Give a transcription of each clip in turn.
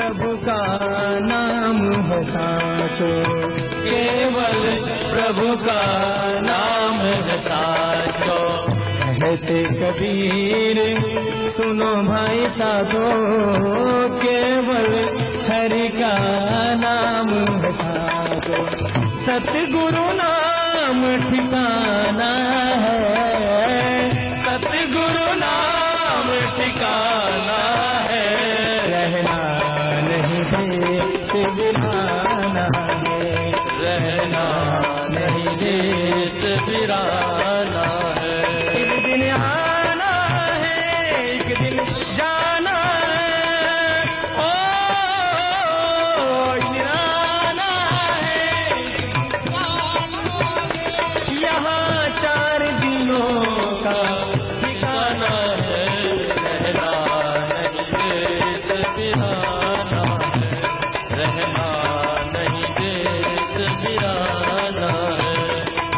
प्रभु का नाम है साचो, केवल प्रभु का नाम है साचो। कहते कबीर सुनो भाई साधो, केवल हरि का नाम है साचो। सतगुरु नाम ठिकाना है, सतगुरु नाम ठिकाना है। रहना नहीं देश वीराना है, रहना नहीं देश वीराना है। एक दिन आना है, एक दिन जाना है, ओ एक दिन आना है। यहाँ 4 दिनों का ठिकाना है, रहना नहीं देश वीराना है, रहना नहीं देश वीराना है,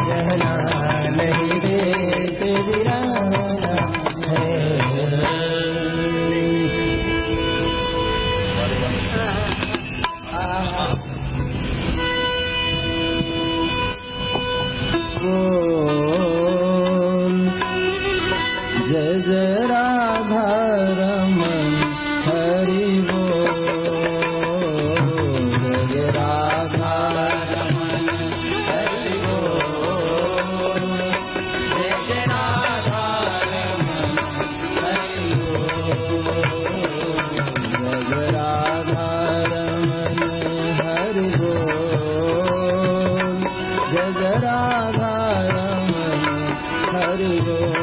रहना नहीं देश वीराना है। जय जय राधा रमन हरि बोल, जय जय राधा रमन हरि बोल, जय जय राधा रमन हरि बोल, जय जय राधा रमन हरि बोल, जय जय राधा रमन हरि बोल।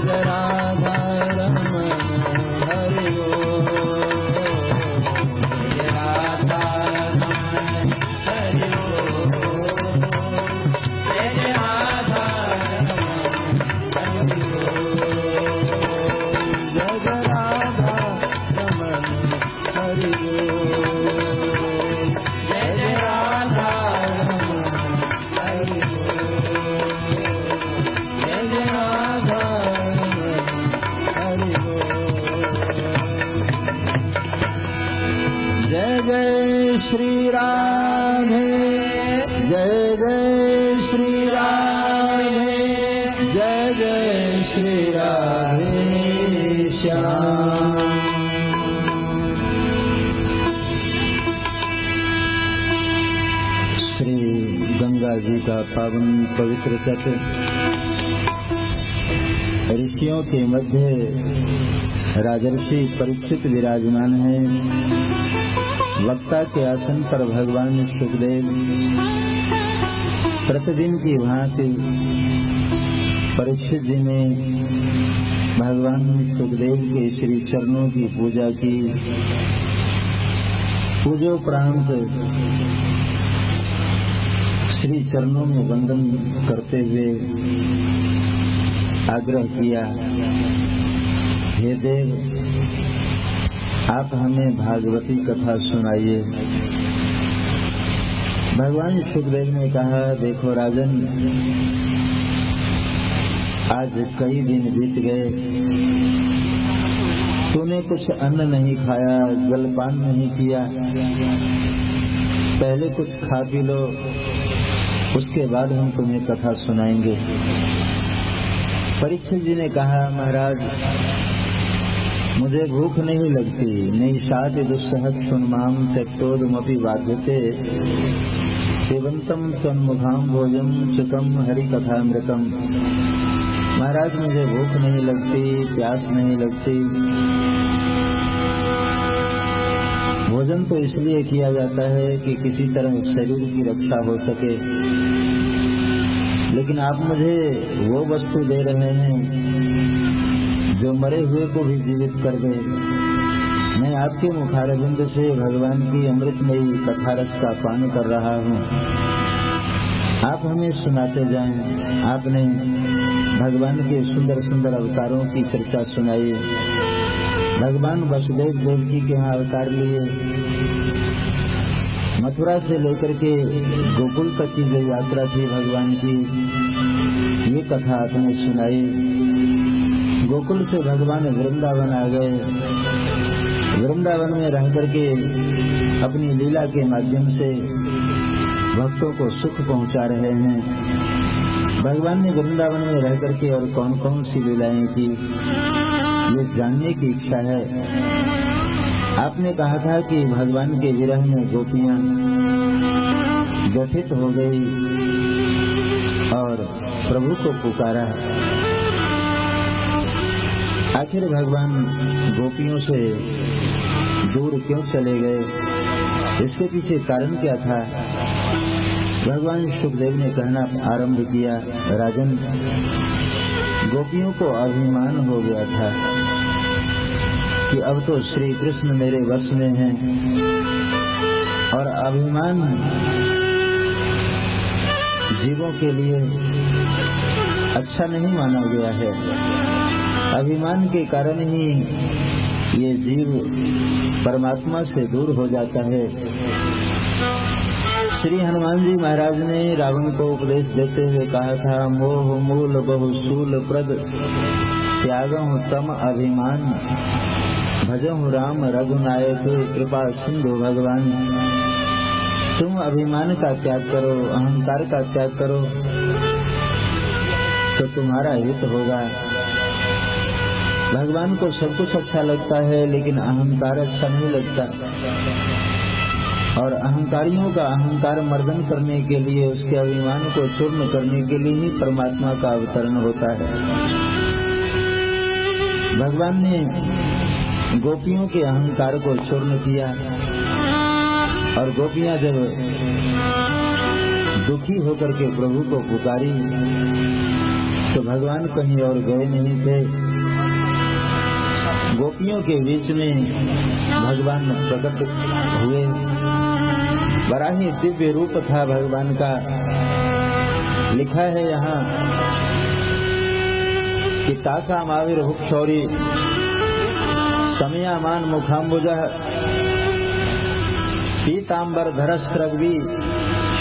जय राधा रमण हरि बोल जय राधा रमण हरि बोल जय राधा रमण हरि बोल जय राधा रमण हरि बोल जय राधा श्री राधे जय जय श्री राधे जय जय श्री राधे श्याम। श्री गंगा जी का पावन पवित्र तट ऋषियों के मध्य राजर्षि परीक्षित विराजमान है। वक्ता के आसन पर भगवान सुखदेव प्रतिदिन की भांति परीक्षित जी ने भगवान सुखदेव के श्री चरणों की पूजा की। पूजोपरांत श्री चरणों में वंदन करते हुए आग्रह किया, हे देव आप हमें भागवती कथा सुनाइए। भगवान सुखदेव ने कहा, देखो राजन, आज कई दिन बीत गए, तूने कुछ अन्न नहीं खाया, जलपान नहीं किया, पहले कुछ खा पी लो, उसके बाद हम तुम्हें कथा सुनाएंगे। परीक्षित जी ने कहा, महाराज मुझे भूख नहीं लगती, नैषाति दुस्सहत सुन्माम त्यक्तोदमपि बाध्यते सेवंतम तन्मुखाम भोजम सुखम हरि कथामृतम। महाराज मुझे भूख नहीं लगती, प्यास नहीं लगती। भोजन तो इसलिए किया जाता है कि किसी तरह शरीर की रक्षा हो सके, लेकिन आप मुझे वो वस्तु दे रहे हैं जो मरे हुए को भी जीवित कर दे। मैं आपके मुखारविंद से भगवान की अमृतमयी कथारस का पान कर रहा हूँ, आप हमें सुनाते जाएं। आपने भगवान के सुंदर सुंदर अवतारों की चर्चा सुनाई। भगवान वसुदेव देवकी के यहाँ अवतार लिए, मथुरा से लेकर के गोकुल तक की जो यात्रा थी भगवान की, ये कथा आपने सुनाई। गोकुल से भगवान वृंदावन आ गए, वृंदावन में रह करके अपनी लीला के माध्यम से भक्तों को सुख पहुंचा रहे हैं। भगवान ने वृंदावन में रह करके और कौन कौन सी लीलाएं की, ये जानने की इच्छा है। आपने कहा था कि भगवान के विरह में गोपियां व्यथित हो गई और प्रभु को पुकारा। आखिर भगवान गोपियों से दूर क्यों चले गए, इसके पीछे कारण क्या था? भगवान सुखदेव ने कहना आरंभ किया, राजन, गोपियों को अभिमान हो गया था कि अब तो श्री कृष्ण मेरे वश में हैं, और अभिमान जीवों के लिए अच्छा नहीं माना गया है। अभिमान के कारण ही ये जीव परमात्मा से दूर हो जाता है। श्री हनुमान जी महाराज ने रावण को उपदेश देते हुए कहा था, मोह मूल बहुशूल प्रद त्यागहु तम अभिमान, भजहु राम रघुनायक कृपा सिंधु भगवान। तुम अभिमान का त्याग करो, अहंकार का त्याग करो, तो तुम्हारा हित होगा। भगवान को सब कुछ अच्छा लगता है, लेकिन अहंकार अच्छा नहीं लगता, और अहंकारियों का अहंकार मर्दन करने के लिए, उसके अभिमान को चूर्ण करने के लिए ही परमात्मा का अवतरण होता है। भगवान ने गोपियों के अहंकार को चूर्ण किया, और गोपियां जब दुखी होकर के प्रभु को पुकारी तो भगवान कहीं और गए नहीं थे। गोपियों के बीच में भगवान प्रकट हुए। बड़ा ही दिव्य रूप था भगवान का। लिखा है यहाँ कि तासाम आविर्भुक् शौरी समयामान मुखाम्बुजः पीतांबर धरस्रग्वी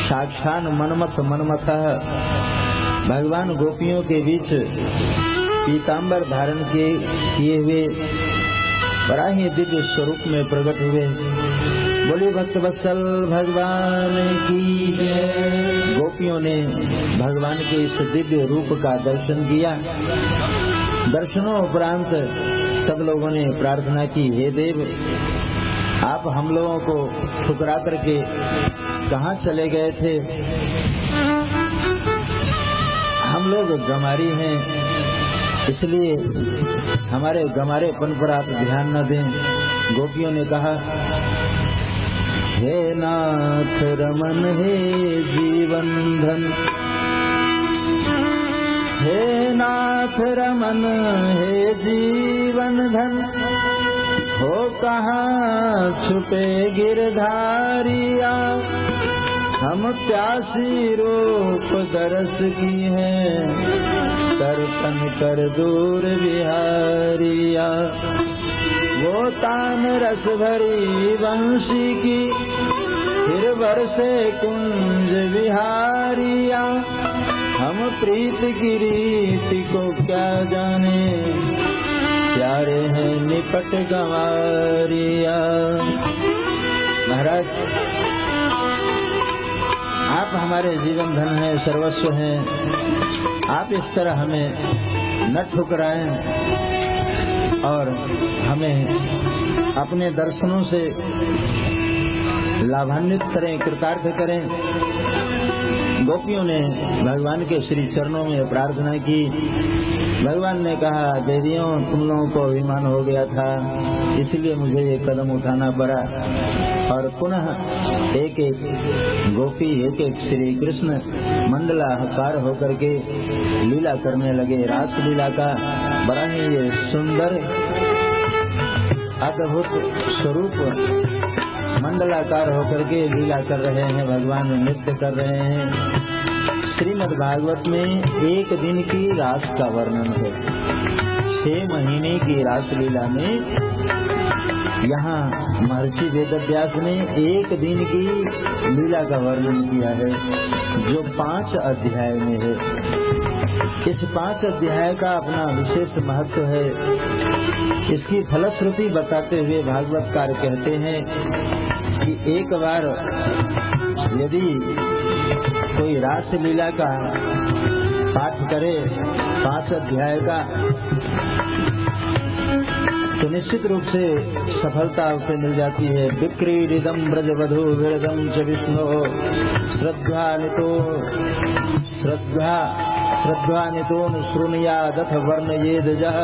साक्षान मनमथ मनमथः। भगवान गोपियों के बीच पीतांबर धारण किए हुए बड़ा ही दिव्य स्वरूप में प्रकट हुए। बोले भक्त वत्सल भगवान की जय। गोपियों ने भगवान के इस दिव्य रूप का दर्शन किया। दर्शनों उपरांत सब लोगों ने प्रार्थना की, हे देव, आप हम लोगों को ठुकरा करके कहाँ चले गए थे? हम लोग गमारी हैं, इसलिए हमारे गमारेपन पर आप ध्यान न दें। गोपियों ने कहा, हे नाथ रमन हे जीवन धन, हे नाथ रमन हे जीवन धन, हो कहाँ छुपे गिरधारिया, हम प्यासी रूप दरस की है, दर्शन कर दूर बिहारिया। वो तान रस भरी बंशी की, फिर बरसे कुंज विहारिया, हम प्रीत की रीति को क्या जाने, प्यारे हैं निपट गंवारिया। महाराज, आप हमारे जीवन धन हैं, सर्वस्व हैं। आप इस तरह हमें न ठुकराएं और हमें अपने दर्शनों से लाभान्वित करें, कृतार्थ करें। गोपियों ने भगवान के श्री चरणों में प्रार्थना की। भगवान ने कहा, देवियों, तुम लोगों को अभिमान हो गया था, इसलिए मुझे ये कदम उठाना पड़ा। और पुनः एक एक गोपी, एक एक श्री कृष्ण मंडलाकार होकर के लीला करने लगे। रास लीला का बड़ा ही ये सुंदर अद्भुत स्वरूप मंडलाकार होकर के लीला कर रहे हैं। भगवान नृत्य कर रहे हैं। श्रीमद् भागवत में एक दिन की रास का वर्णन है। 6 महीने की रास लीला में यहाँ महर्षि वेदव्यास ने एक दिन की लीला का वर्णन किया है, जो 5 अध्याय में है। इस 5 अध्याय का अपना विशेष महत्व है। इसकी फलश्रुति बताते हुए भागवतकार कहते हैं कि एक बार यदि कोई रास लीला का पाठ करे 5 अध्याय का, तो निश्चित रूप से सफलता उसे मिल जाती है। विक्रीडिदं ब्रजवधू विरदं च विष्णो श्रद्धानितोऽनुशृणुयादथ वर्णयेदजः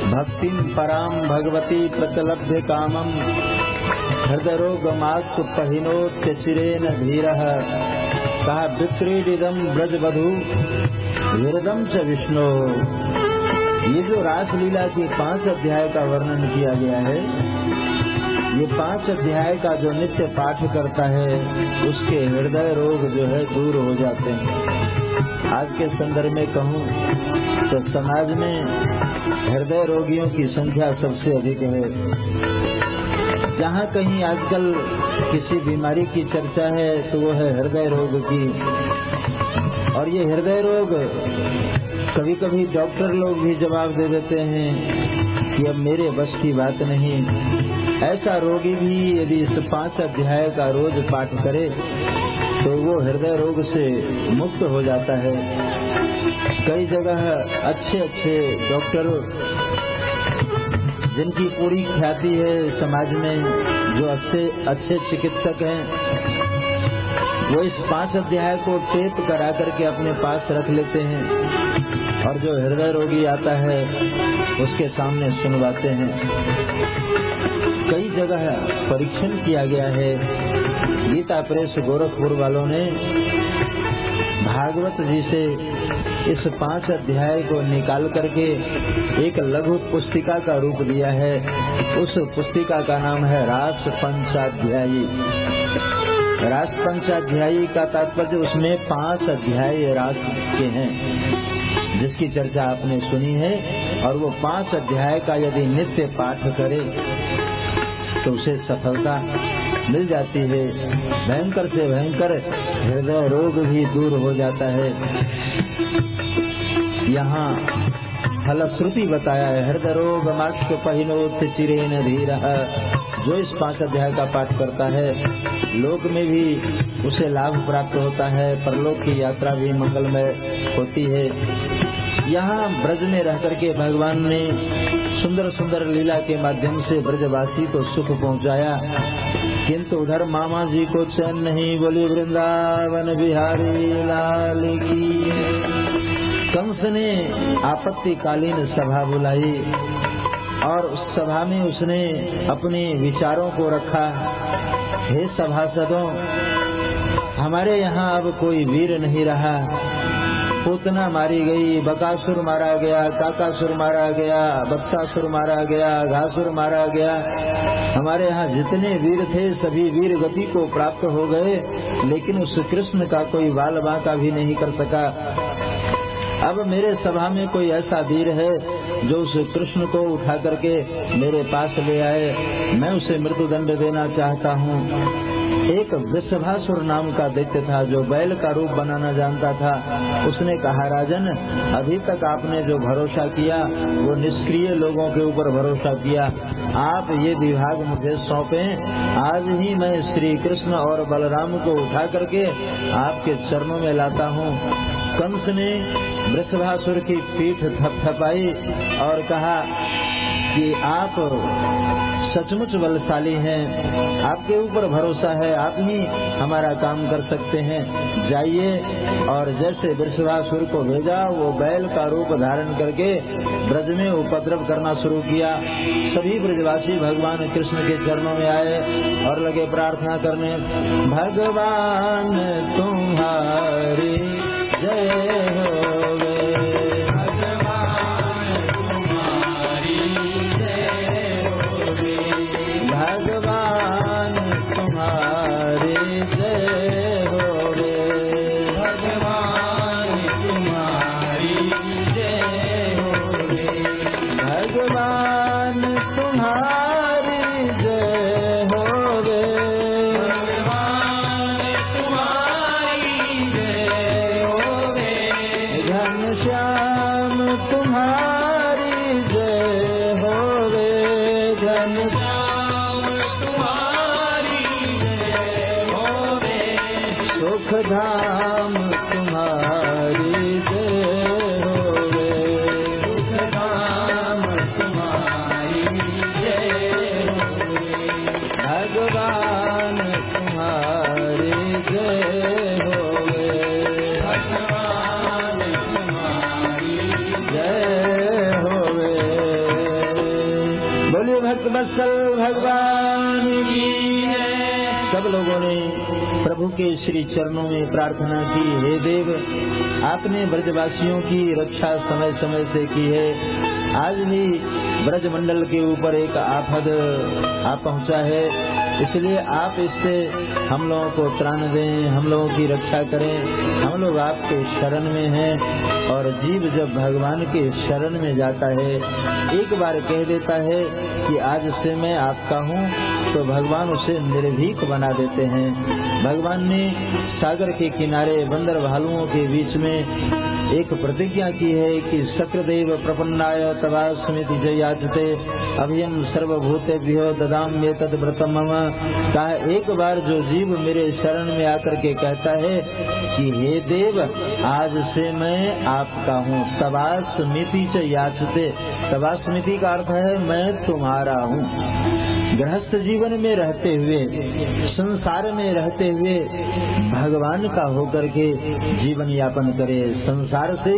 भक्तिं परां भगवती प्रतलभ्य कामं हृदयरोगमात्सुपहिनोत्यचिरेण धीरः। कहा, विक्रीडिदं ब्रजवधू विरदं च विष्णो। ये जो रास लीला के 5 अध्याय का वर्णन किया गया है, ये 5 अध्याय का जो नित्य पाठ करता है उसके हृदय रोग जो है दूर हो जाते हैं। आज के संदर्भ में कहूँ तो समाज में हृदय रोगियों की संख्या सबसे अधिक है। जहाँ कहीं आजकल किसी बीमारी की चर्चा है तो वो है हृदय रोग की। और ये हृदय रोग कभी कभी डॉक्टर लोग भी जवाब दे देते हैं कि अब मेरे बस की बात नहीं। ऐसा रोगी भी यदि इस 5 अध्याय का रोज पाठ करे तो वो हृदय रोग से मुक्त हो जाता है। कई जगह अच्छे अच्छे डॉक्टर जिनकी पूरी ख्याति है समाज में, जो अच्छे चिकित्सक हैं, वो इस 5 अध्याय को टेप करा करके अपने पास रख लेते हैं और जो हृदय रोगी आता है उसके सामने सुनवाते हैं। कई जगह परीक्षण किया गया है। गीता प्रेस गोरखपुर वालों ने भागवत जी से इस 5 अध्याय को निकाल करके एक लघु पुस्तिका का रूप दिया है। उस पुस्तिका का नाम है रास पंचाध्यायी। रास पंचाध्यायी का तात्पर्य उसमें 5 अध्याय रास के हैं, जिसकी चर्चा आपने सुनी है। और वो 5 अध्याय का यदि नित्य पाठ करे तो उसे सफलता मिल जाती है। भयंकर से भयंकर हृदय रोग भी दूर हो जाता है। यहाँ फलश्रुति बताया है, हृदय रोग माक्ष पहिनोत चिरेन धीरः। जो इस 5 अध्याय का पाठ करता है लोक में भी उसे लाभ प्राप्त होता है, परलोक की यात्रा भी मंगलमय होती है। यहाँ ब्रज में रह करके भगवान ने सुंदर सुंदर लीला के माध्यम से ब्रजवासी को सुख पहुँचाया, किंतु उधर मामा जी को चैन नहीं। बोली वृंदावन बिहारी लाल की। कंस ने आपत्तिकालीन सभा बुलाई और उस सभा में उसने अपने विचारों को रखा। हे सभासदों, हमारे यहाँ अब कोई वीर नहीं रहा। पूतना मारी गई, बकासुर मारा गया, काकासुर मारा गया, बत्सासुर मारा गया, घासुर मारा गया। हमारे यहाँ जितने वीर थे सभी वीर गति को प्राप्त हो गए, लेकिन उस कृष्ण का कोई बाल बांका भी नहीं कर सका। अब मेरे सभा में कोई ऐसा वीर है जो उस कृष्ण को उठा करके मेरे पास ले आए, मैं उसे मृत्युदंड देना चाहता हूँ। एक वृषभासुर नाम का दैत्य था जो बैल का रूप बनाना जानता था। उसने कहा, राजन, अभी तक आपने जो भरोसा किया वो निष्क्रिय लोगों के ऊपर भरोसा किया। आप ये विभाग मुझे सौंपें। आज ही मैं श्री कृष्ण और बलराम को उठा करके आपके चरणों में लाता हूँ। कंस ने वृषभासुर की पीठ थपथपाई और कहा कि आप सचमुच बलशाली हैं, आपके ऊपर भरोसा है, आप ही हमारा काम कर सकते हैं। जाइए। और जैसे वृषभासुर को भेजा, वो बैल का रूप धारण करके ब्रज में उपद्रव करना शुरू किया। सभी ब्रजवासी भगवान कृष्ण के चरणों में आए और लगे प्रार्थना करने, भगवान तुम्हारी जय होवे, भगवान तुम्हारी जय होवे, भगवान तुम्हारी जय होवे, भगवान तुम्हारी जय होवे, भगवान तुम्हारी जय होवे, घनश्याम तुम्हारी जय होवे, घनश्याम सुखधाम तुम्हारी जय होवे, सुखधाम तुम्हारी जय होवे, भगवान तुम्हारी जय होवे, भगवान तुम्हारी जय होवे। बोलिए भक्त वत्सल भगवान की जय। सब लोगों ने प्रभु के श्री चरणों में प्रार्थना की, हे देव, आपने ब्रजवासियों की रक्षा समय समय से की है। आज भी ब्रज मंडल के ऊपर एक आफत आ पहुंचा है, इसलिए आप इससे हम लोगों को त्राण दें, हम लोगों की रक्षा करें। हम लोग आपके शरण में हैं और जीव जब भगवान के शरण में जाता है, एक बार कह देता है कि आज से मैं आपका हूँ, तो भगवान उसे निर्भीक बना देते हैं। भगवान ने सागर के किनारे बंदर भालुओं के बीच में एक प्रतिज्ञा की है कि सक्र प्रपन्नाय तवास्मिति जयाचते अभयम सर्वभूतेभ्यो ददाम्येतद् व्रतम् मम। कहा, एक बार जो जीव मेरे शरण में आकर के कहता है कि हे देव, आज से मैं आपका हूँ, तवास्मिति च याचते। तवास्मिति का अर्थ है मैं तुम्हारा हूँ। गृहस्थ जीवन में रहते हुए, संसार में रहते हुए भगवान का होकर के जीवन यापन करे। संसार से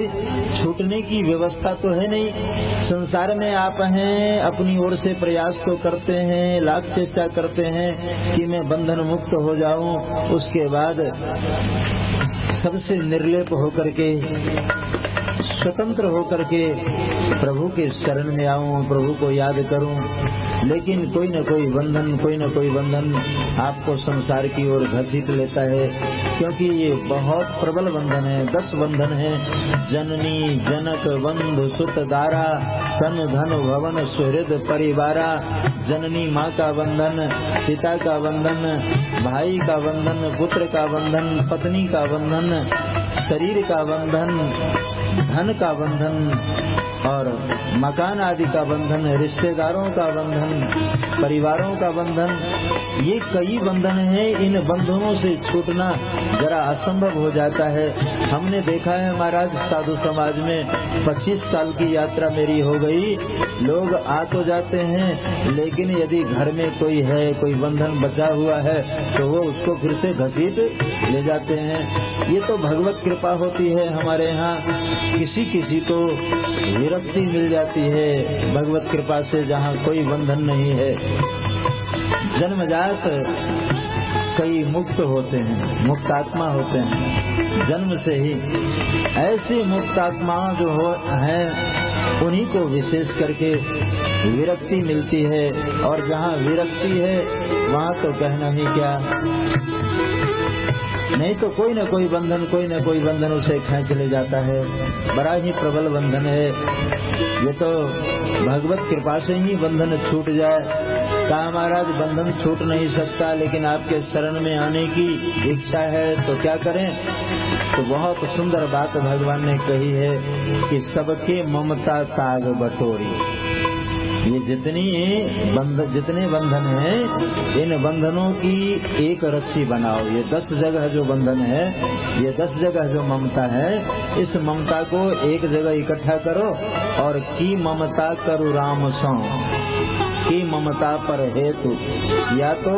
छूटने की व्यवस्था तो है नहीं। संसार में आप हैं, अपनी ओर से प्रयास तो करते हैं, लाख चेष्टा करते हैं कि मैं बंधन मुक्त हो जाऊं। उसके बाद सबसे निर्लेप होकर के स्वतंत्र होकर के प्रभु के शरण में आऊं, प्रभु को याद करूं, लेकिन कोई न कोई बंधन आपको संसार की ओर घसीट लेता है, क्योंकि ये बहुत प्रबल बंधन है। 10 बंधन है। जननी जनक बंधु सुत दारा, तन धन भवन सुहृद परिवारा। जननी माँ का बंधन, पिता का बंधन, भाई का बंधन, पुत्र का बंधन, पत्नी का बंधन, शरीर का बंधन, धन का बंधन और मकान आदि का बंधन, रिश्तेदारों का बंधन, परिवारों का बंधन, ये कई बंधन हैं। इन बंधनों से छूटना जरा असंभव हो जाता है। हमने देखा है महाराज, साधु समाज में 25 साल की यात्रा मेरी हो गई। लोग आ तो जाते हैं, लेकिन यदि घर में कोई है, कोई बंधन बचा हुआ है, तो वो उसको फिर से घसीट ले जाते हैं। ये तो भगवत कृपा होती है हमारे यहाँ। किसी किसी को विरक्ति मिल जाती है भगवत कृपा से, जहाँ कोई बंधन नहीं है। जन्मजात कई मुक्त होते हैं, मुक्तात्मा होते हैं जन्म से ही। ऐसे मुक्तात्मा जो हैं, उन्हीं को विशेष करके विरक्ति मिलती है, और जहाँ विरक्ति है वहाँ तो कहना ही क्या। नहीं तो कोई न कोई बंधन उसे खींच ले जाता है। बड़ा ही प्रबल बंधन है ये तो। भगवत कृपा से ही बंधन छूट जाए। कहा महाराज बंधन छूट नहीं सकता, लेकिन आपके शरण में आने की इच्छा है तो क्या करें। तो बहुत सुंदर बात भगवान ने कही है कि सबके ममता ताग बटोरी। ये जितने बंधन हैं, इन बंधनों की एक रस्सी बनाओ। ये 10 जगह जो बंधन है, ये 10 जगह जो ममता है, इस ममता को एक जगह इकट्ठा करो और की ममता करु राम सौ, की ममता पर हेतु। या तो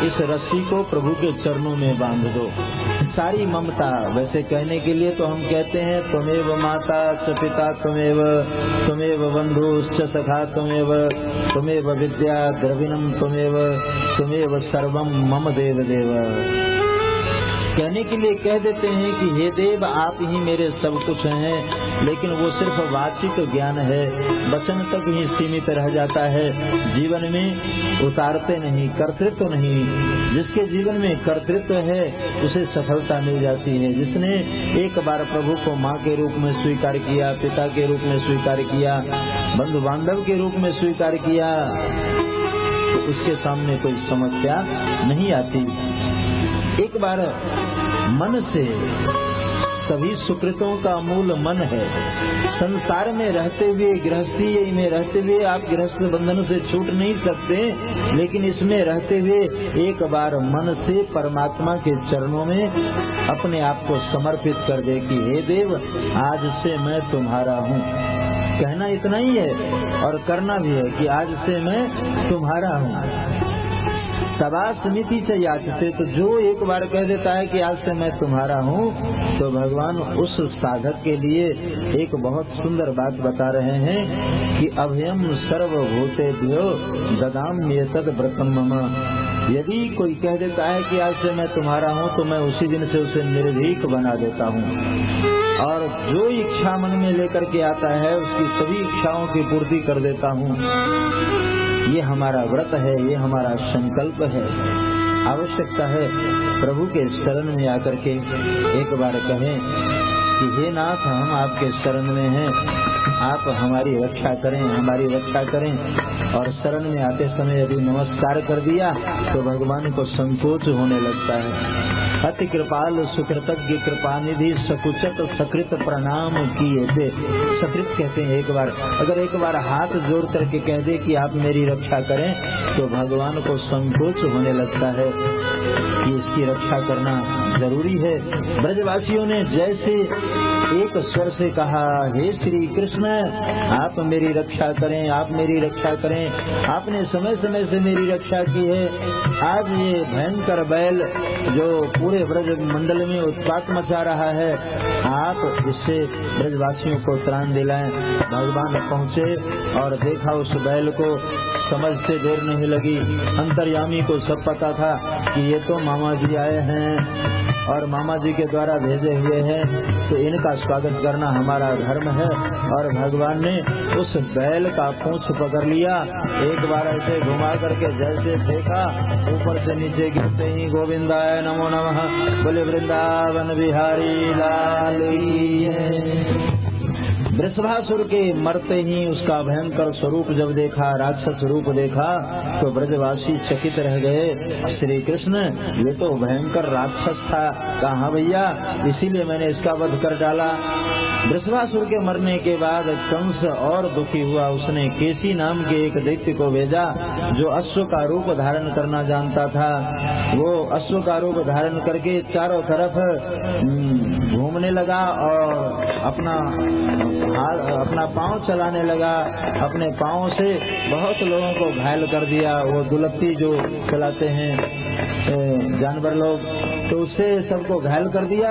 इस रस्सी को प्रभु के चरणों में बांध दो। सारी ममता, वैसे कहने के लिए तो हम कहते हैं त्वमेव माता च पिता त्वमेव बंधु च सखा त्वमेव विद्या द्रविणम त्वमेव सर्वम मम देव देव। कहने के लिए कह देते हैं कि हे देव आप ही मेरे सब कुछ हैं, लेकिन वो सिर्फ वाचिक ज्ञान है, वचन तक ही सीमित रह जाता है, जीवन में उतारते नहीं, कर्तृत्व नहीं। जिसके जीवन में कर्तृत्व है उसे सफलता मिल जाती है। जिसने एक बार प्रभु को माँ के रूप में स्वीकार किया, पिता के रूप में स्वीकार किया, बंधु बांधव के रूप में स्वीकार किया, तो उसके सामने कोई समस्या नहीं आती। एक बार मन से, सभी सुकृतों का मूल मन है। संसार में रहते हुए, गृहस्थी में रहते हुए आप गृहस्थ बंधन से छूट नहीं सकते, लेकिन इसमें रहते हुए एक बार मन से परमात्मा के चरणों में अपने आप को समर्पित कर दे कि हे देव आज से मैं तुम्हारा हूँ। कहना इतना ही है और करना भी है कि आज से मैं तुम्हारा हूँ। तबा समिति च याचते, तो जो एक बार कह देता है कि आज से मैं तुम्हारा हूँ, तो भगवान उस साधक के लिए एक बहुत सुंदर बात बता रहे हैं कि अभयम सर्वभूतेभ्यो ददाम्येतद् व्रतम मम। यदि कोई कह देता है कि आज से मैं तुम्हारा हूँ, तो मैं उसी दिन से उसे निर्भीक बना देता हूँ, और जो इच्छा मन में लेकर के आता है उसकी सभी इच्छाओं की पूर्ति कर देता हूँ। ये हमारा व्रत है, ये हमारा संकल्प है। आवश्यकता है प्रभु के शरण में आकर के एक बार कहें कि हे नाथ हम आपके शरण में हैं, आप हमारी रक्षा करें, हमारी रक्षा करें। और शरण में आते समय यदि नमस्कार कर दिया तो भगवान को संकोच होने लगता है। अति कृपाल सुकृतज्ञ कृपानिधि सकुचक सकृत प्रणाम किए थे। सकृत कहते हैं एक बार, अगर एक बार हाथ जोड़ करके कह दे कि आप मेरी रक्षा करें, तो भगवान को संकोच होने लगता है कि इसकी रक्षा करना जरूरी है। ब्रजवासियों ने जैसे एक स्वर से कहा, हे श्री कृष्ण आप मेरी रक्षा करें, आप मेरी रक्षा करें। आपने समय समय से मेरी रक्षा की है। आज ये भयंकर बैल जो पूरे ब्रज मंडल में उत्पात मचा रहा है, आप इससे ब्रजवासियों को त्राण दिलाएं। भगवान पहुँचे और देखा उस बैल को, समझते देर नहीं लगी। अंतर्यामी को सब पता था कि ये तो मामा जी आए हैं, और मामा जी के द्वारा भेजे हुए हैं, तो इनका स्वागत करना हमारा धर्म है। और भगवान ने उस बैल का पूंछ पकड़ लिया, एक बार ऐसे घुमा करके जैसे फेंका, ऊपर से नीचे गिरते ही गोविंदाय नमो नमः, बोले वृंदावन बिहारी लाल की जय। वृषभासुर के मरते ही उसका भयंकर स्वरूप जब देखा, राक्षस रूप देखा, तो ब्रजवासी चकित रह गए। श्री कृष्ण ये तो भयंकर राक्षस था, कहा भैया, इसीलिए मैंने इसका वध कर डाला। वृषभासुर के मरने के बाद कंस और दुखी हुआ। उसने केसी नाम के एक दैत्य को भेजा, जो अश्व का रूप धारण करना जानता था। वो अश्व का रूप धारण करके चारों तरफ घूमने लगा और अपना पांव चलाने लगा। अपने पांव से बहुत लोगों को घायल कर दिया। वो दुलत्ती जो चलाते हैं जानवर लोग, तो उससे सबको घायल कर दिया।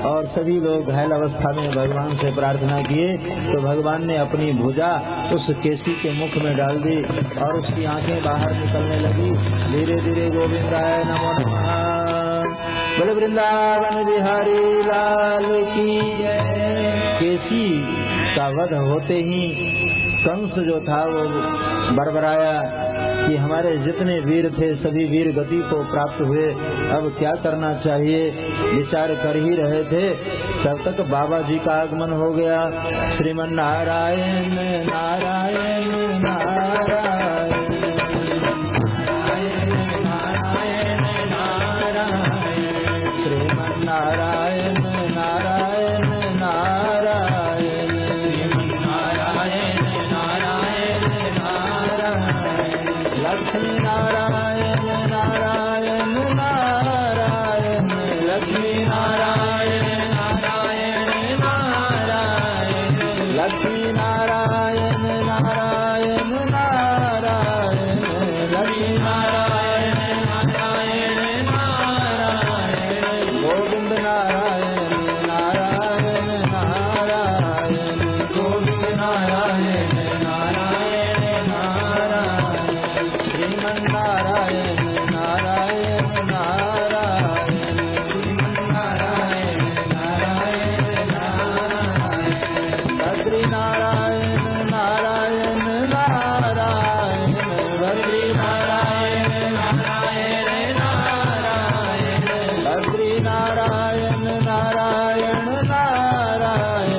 और सभी लोग घायल अवस्था में भगवान से प्रार्थना किए, तो भगवान ने अपनी भुजा उस केसी के मुख में डाल दी और उसकी आंखें बाहर निकलने लगी। धीरे धीरे गोविंदाय नमो नमः, बोले वृंदावन बिहारी लाल की जय। केसी का वध होते ही कंस जो था वो बड़बड़ाया कि हमारे जितने वीर थे सभी वीर गति को प्राप्त हुए, अब क्या करना चाहिए। विचार कर ही रहे थे, तब तक बाबा जी का आगमन हो गया। श्रीमन नारायण नारायण नारायण श्रीमन नारायण नारायण नारायण श्रीमन नारायण नारायण नारायण लक्ष्मी नारायण नारायण नारायण लक्ष्मी नारायण नारायण नारायण लक्ष्मी नारायण नारायण नारायण लक्ष्मी नारायण नारायण नारायण गोविंद नारायण नारायण नारायण गोविंद नारायण नारायण नारायण श्रीमन नारायण नारायण नारायण श्रीमन नारायण नारायण नारायण बद्री नारायण नारायण नारायण बद्री नारायण नारायण नारायण बद्री नारायण नारायण नारायण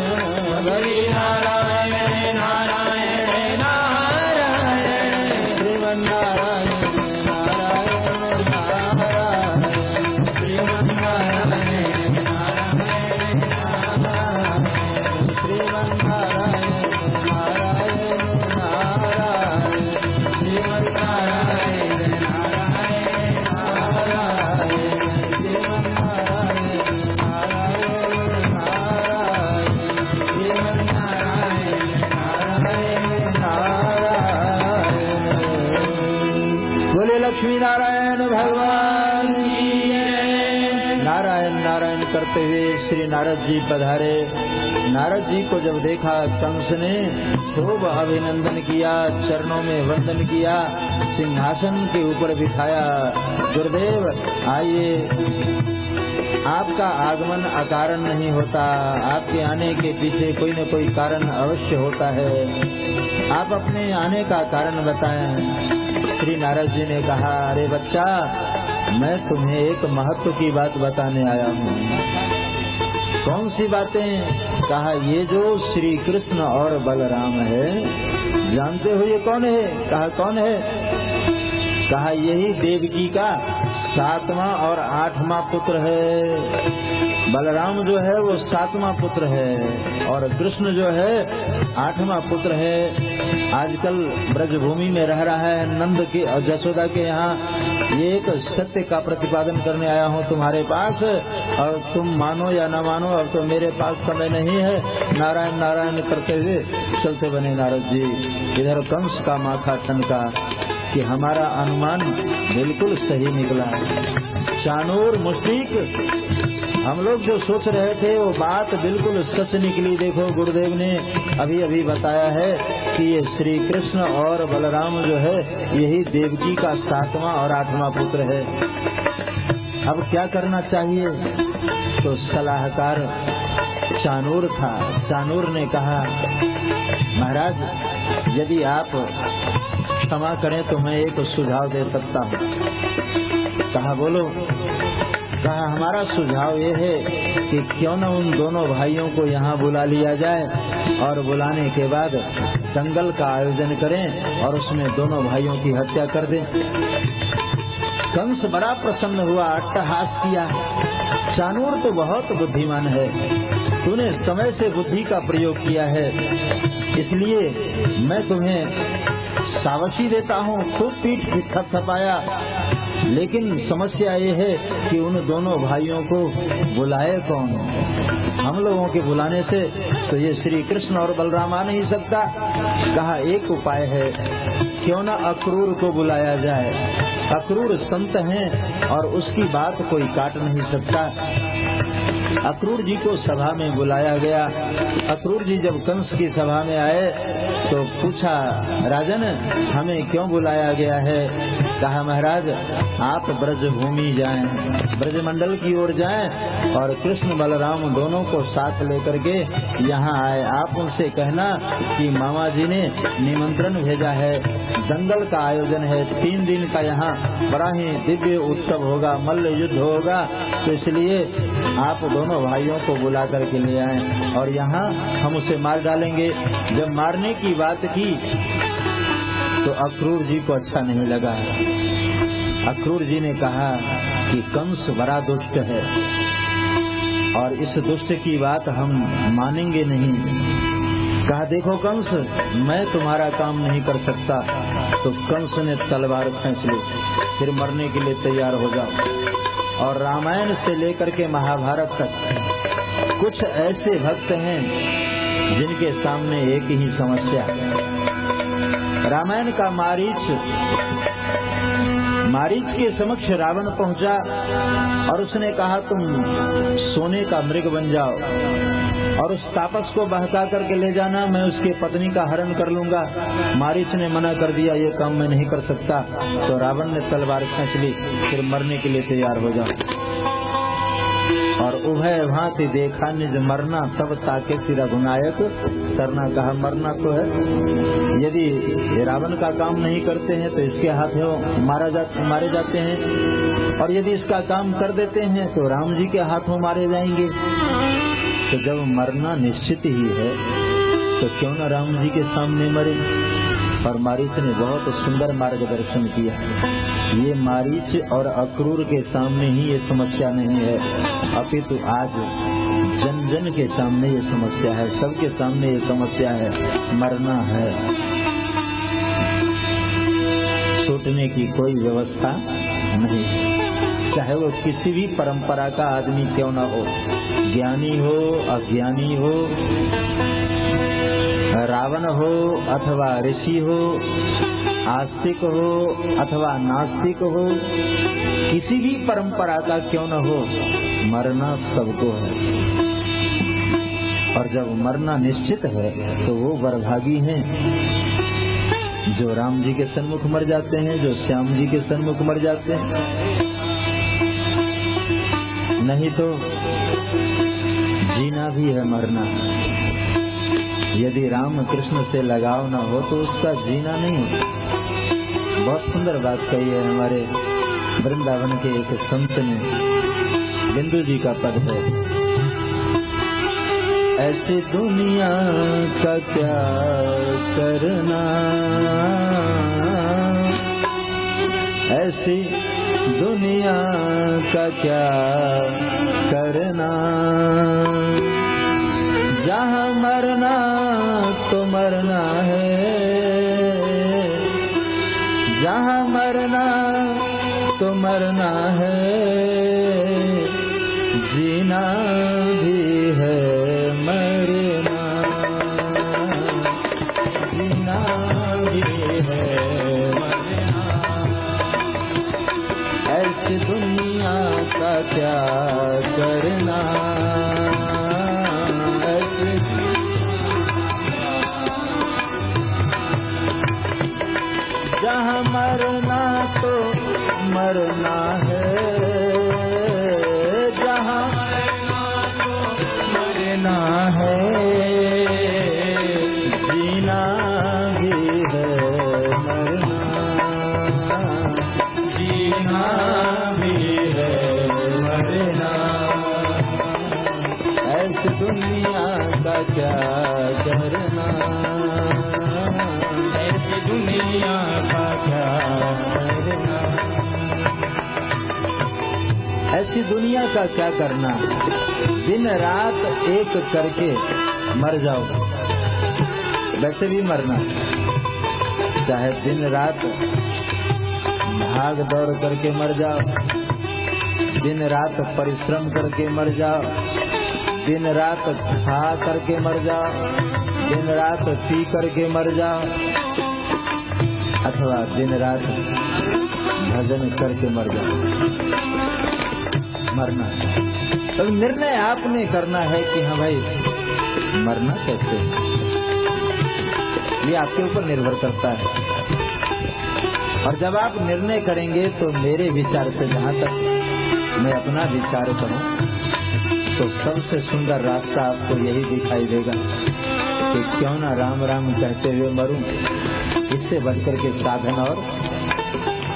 बद्री नारायण नारायण नारायण श्रीमन नारायण नारायण नारायण श्रीमन नारायण नारायण नारायण श्रीमन नारायण नारायण नारायण श्रीमन नारायण नारायण नारायण श्रीमन नारायण नारायण नारायण श्रीमन नारायण नारायण नारायण। बोले लक्ष्मी नारायण भगवान की जय। नारायण नारायण करते हुए श्री नारद जी पधारे। नारद जी को जब देखा कंस ने खूब अभिनंदन किया, चरणों में वंदन किया, सिंहासन के ऊपर बिठाया। गुरुदेव आइए, आपका आगमन अकारण नहीं होता, आपके आने के पीछे कोई न कोई कारण अवश्य होता है। आप अपने आने का कारण बताएं। श्री नारद जी ने कहा, अरे बच्चा, मैं तुम्हें एक महत्व की बात बताने आया हूँ। कौन सी बातें? कहा, ये जो श्री कृष्ण और बलराम है, जानते हो ये कौन है? कहा, कौन है? कहा, यही देवकी का 7वां और 8वां पुत्र है। बलराम जो है वो 7वां पुत्र है और कृष्ण जो है 8वां पुत्र है। आजकल ब्रजभूमि में रह रहा है नंद के और जसोदा के यहाँ। ये एक सत्य का प्रतिपादन करने आया हूँ तुम्हारे पास, और तुम मानो या न मानो, अब तो मेरे पास समय नहीं है। नारायण नारायण करते हुए चलते बने नारद जी। इधर कंस का माथा ठनका कि हमारा अनुमान बिल्कुल सही निकला। चाणूर मुश्किक, हम लोग जो सोच रहे थे वो बात बिल्कुल सच निकली। देखो, गुरुदेव ने अभी अभी बताया है कि ये श्री कृष्ण और बलराम जो है यही देवकी का 7वां और 8वां पुत्र है। अब क्या करना चाहिए? तो सलाहकार चाणूर था। चाणूर ने कहा, महाराज यदि आप क्षमा करें तो मैं एक सुझाव दे सकता हूँ। कहा बोलो। कहा हमारा सुझाव ये है कि क्यों न उन दोनों भाइयों को यहाँ बुला लिया जाए और बुलाने के बाद दंगल का आयोजन करें और उसमें दोनों भाइयों की हत्या कर दें। कंस बड़ा प्रसन्न हुआ, अट्टहास किया। चाणूर तो बहुत बुद्धिमान है, तूने समय से बुद्धि का प्रयोग किया है, इसलिए मैं तुम्हें शाबाशी देता हूँ। खूब पीठ थपथपाया। लेकिन समस्या ये है कि उन दोनों भाइयों को बुलाए कौन? हम लोगों के बुलाने से तो ये श्री कृष्ण और बलराम आ नहीं सकता। कहा एक उपाय है, क्यों न अक्रूर को बुलाया जाए। अक्रूर संत हैं और उसकी बात कोई काट नहीं सकता। अक्रूर जी को सभा में बुलाया गया। अक्रूर जी जब कंस की सभा में आए तो पूछा, राजन हमें क्यों बुलाया गया है? कहा महाराज आप ब्रज भूमि जाएं, ब्रजमंडल की ओर जाएं और कृष्ण बलराम दोनों को साथ लेकर के यहाँ आए। आप उनसे कहना कि मामा जी ने निमंत्रण भेजा है, दंगल का आयोजन है, 3 दिन का यहाँ बड़ा ही दिव्य उत्सव होगा, मल्ल युद्ध होगा, तो इसलिए आप दोनों भाइयों को बुला करके ले आए और यहाँ हम उसे मार डालेंगे। जब मारने की बात की तो अक्रूर जी को अच्छा नहीं लगा। अक्रूर जी ने कहा कि कंस बड़ा दुष्ट है और इस दुष्ट की बात हम मानेंगे नहीं। कहा देखो कंस, मैं तुम्हारा काम नहीं कर सकता। तो कंस ने तलवार खींच ली, फिर मरने के लिए तैयार हो जाओ। और रामायण से लेकर के महाभारत तक कुछ ऐसे भक्त हैं जिनके सामने एक ही समस्या। रामायण का मारीच के समक्ष रावण पहुंचा और उसने कहा तुम सोने का मृग बन जाओ और उस तापस को बहका करके ले जाना, मैं उसके पत्नी का हरण कर लूंगा। मारीच ने मना कर दिया, ये काम मैं नहीं कर सकता। तो रावण ने तलवार खींच ली, फिर मरने के लिए तैयार हो जाओ। और उभय भांति देखा निज मरना, तब ताके सिर रघुनायक सरना। कहा मरना तो है, यदि रावण का काम नहीं करते हैं तो इसके हाथों मारे जाते हैं, और यदि इसका काम कर देते हैं तो राम जी के हाथों मारे जाएंगे। तो जब मरना निश्चित ही है तो क्यों न राम जी के सामने मरे। और मारीच ने बहुत सुंदर मार्गदर्शन किया। ये मारीच और अक्रूर के सामने ही ये समस्या नहीं है, अपितु आज जन जन के सामने ये समस्या है, सबके सामने ये समस्या है। मरना है, छूटने की कोई व्यवस्था नहीं, चाहे वो किसी भी परंपरा का आदमी क्यों न हो, ज्ञानी हो अज्ञानी हो, रावण हो अथवा ऋषि हो, आस्तिक हो अथवा नास्तिक हो, किसी भी परंपरा का क्यों न हो, मरना सबको है। और जब मरना निश्चित है तो वो वरभागी हैं जो राम जी के सन्मुख मर जाते हैं, जो श्याम जी के सन्मुख मर जाते हैं। नहीं तो जीना भी है, मरना। यदि राम कृष्ण से लगाव ना हो तो उसका जीना नहीं हो। बहुत सुंदर बात कही है हमारे वृंदावन के एक संत ने, बिंदु जी का पद है, ऐसी दुनिया का क्या करना, ऐसी दुनिया का क्या करना, जहाँ मरना तो मरना है, जहाँ मरना तो मरना है, जीना भी है मरना, जीना भी है मरना, ऐसी दुनिया का क्या करना, जहाँ मरना तो मरना है, जहाँ मरना दुनिया का क्या करना, ऐसी दुनिया का क्या करना, दिन रात एक करके मर जाओ, वैसे भी मरना, चाहे दिन रात भाग दौड़ करके मर जाओ, दिन रात परिश्रम करके मर जाओ, दिन रात खा करके मर जाओ, दिन रात पी करके मर जाओ, अथवा दिन रात भजन करके मर जाओ, मरना। तो निर्णय आपने करना है कि हाँ भाई मरना कैसे, ये आपके ऊपर निर्भर करता है। और जब आप निर्णय करेंगे तो मेरे विचार से, जहाँ तक मैं अपना विचार करूं, तो सबसे सुंदर रास्ता आपको यही दिखाई देगा कि क्यों ना राम राम कहते हुए मरूं, इससे बढ़कर के साधन और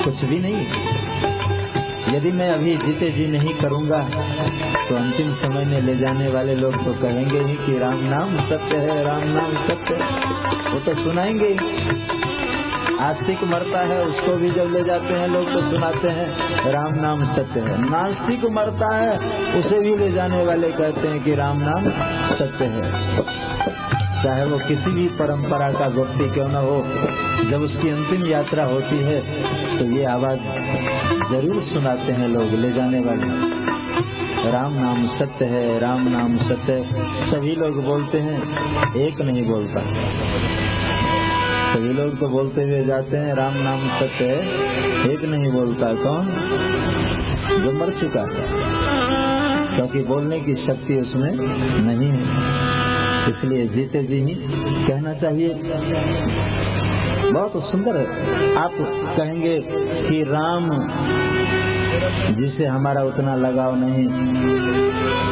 कुछ भी नहीं। यदि मैं अभी जीते जी नहीं करूंगा तो अंतिम समय में ले जाने वाले लोग तो कहेंगे ही कि राम नाम सत्य है, राम नाम सत्य है, वो तो सुनाएंगे ही। आस्तिक मरता है, उसको भी जब ले जाते हैं लोग तो सुनाते हैं राम नाम सत्य है। नास्तिक मरता है, उसे भी ले जाने वाले कहते हैं कि राम नाम सत्य है। चाहे वो किसी भी परंपरा का व्यक्ति क्यों न हो, जब उसकी अंतिम यात्रा होती है तो ये आवाज जरूर सुनाते हैं लोग ले जाने वाले, राम नाम सत्य है, राम नाम सत्य है। सभी लोग बोलते हैं, एक नहीं बोलता। सभी लोग तो बोलते हुए जाते हैं राम नाम सत्य है, एक नहीं बोलता। कौन? जो मर चुका है, क्योंकि बोलने की शक्ति उसमें नहीं है, इसलिए जीते जी ही कहना चाहिए। बहुत सुंदर है। आप कहेंगे कि राम जिसे हमारा उतना लगाव नहीं,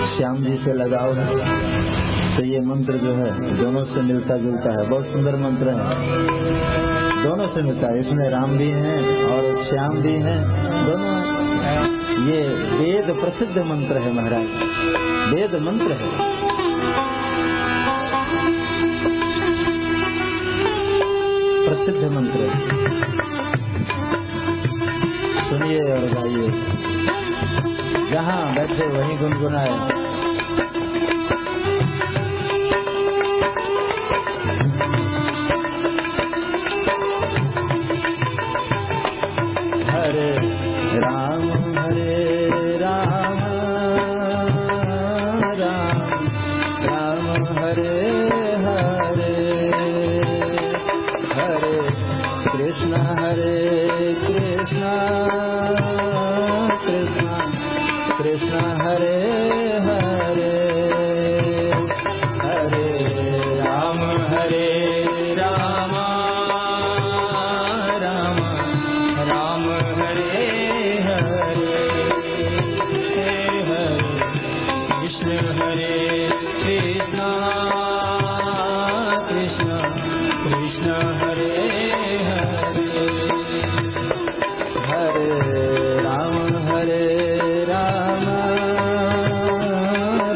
श्याम जी से लगाव है, तो ये मंत्र जो है दोनों से मिलता जुलता है। बहुत सुंदर मंत्र है, दोनों से मिलता है। इसमें राम भी हैं और श्याम भी हैं, दोनों। ये वेद प्रसिद्ध मंत्र है महाराज, वेद मंत्र है। प्रसिद्ध मंत्र सुनिए और गाइए, जहाँ बैठे वहीं गुनगुनाए। हरे राम राम राम हरे हरे, हरे कृष्ण कृष्ण कृष्ण हरे हरे, हरे राम राम राम हरे हरे, हरे कृष्ण कृष्ण कृष्ण हरे हरे, हरे राम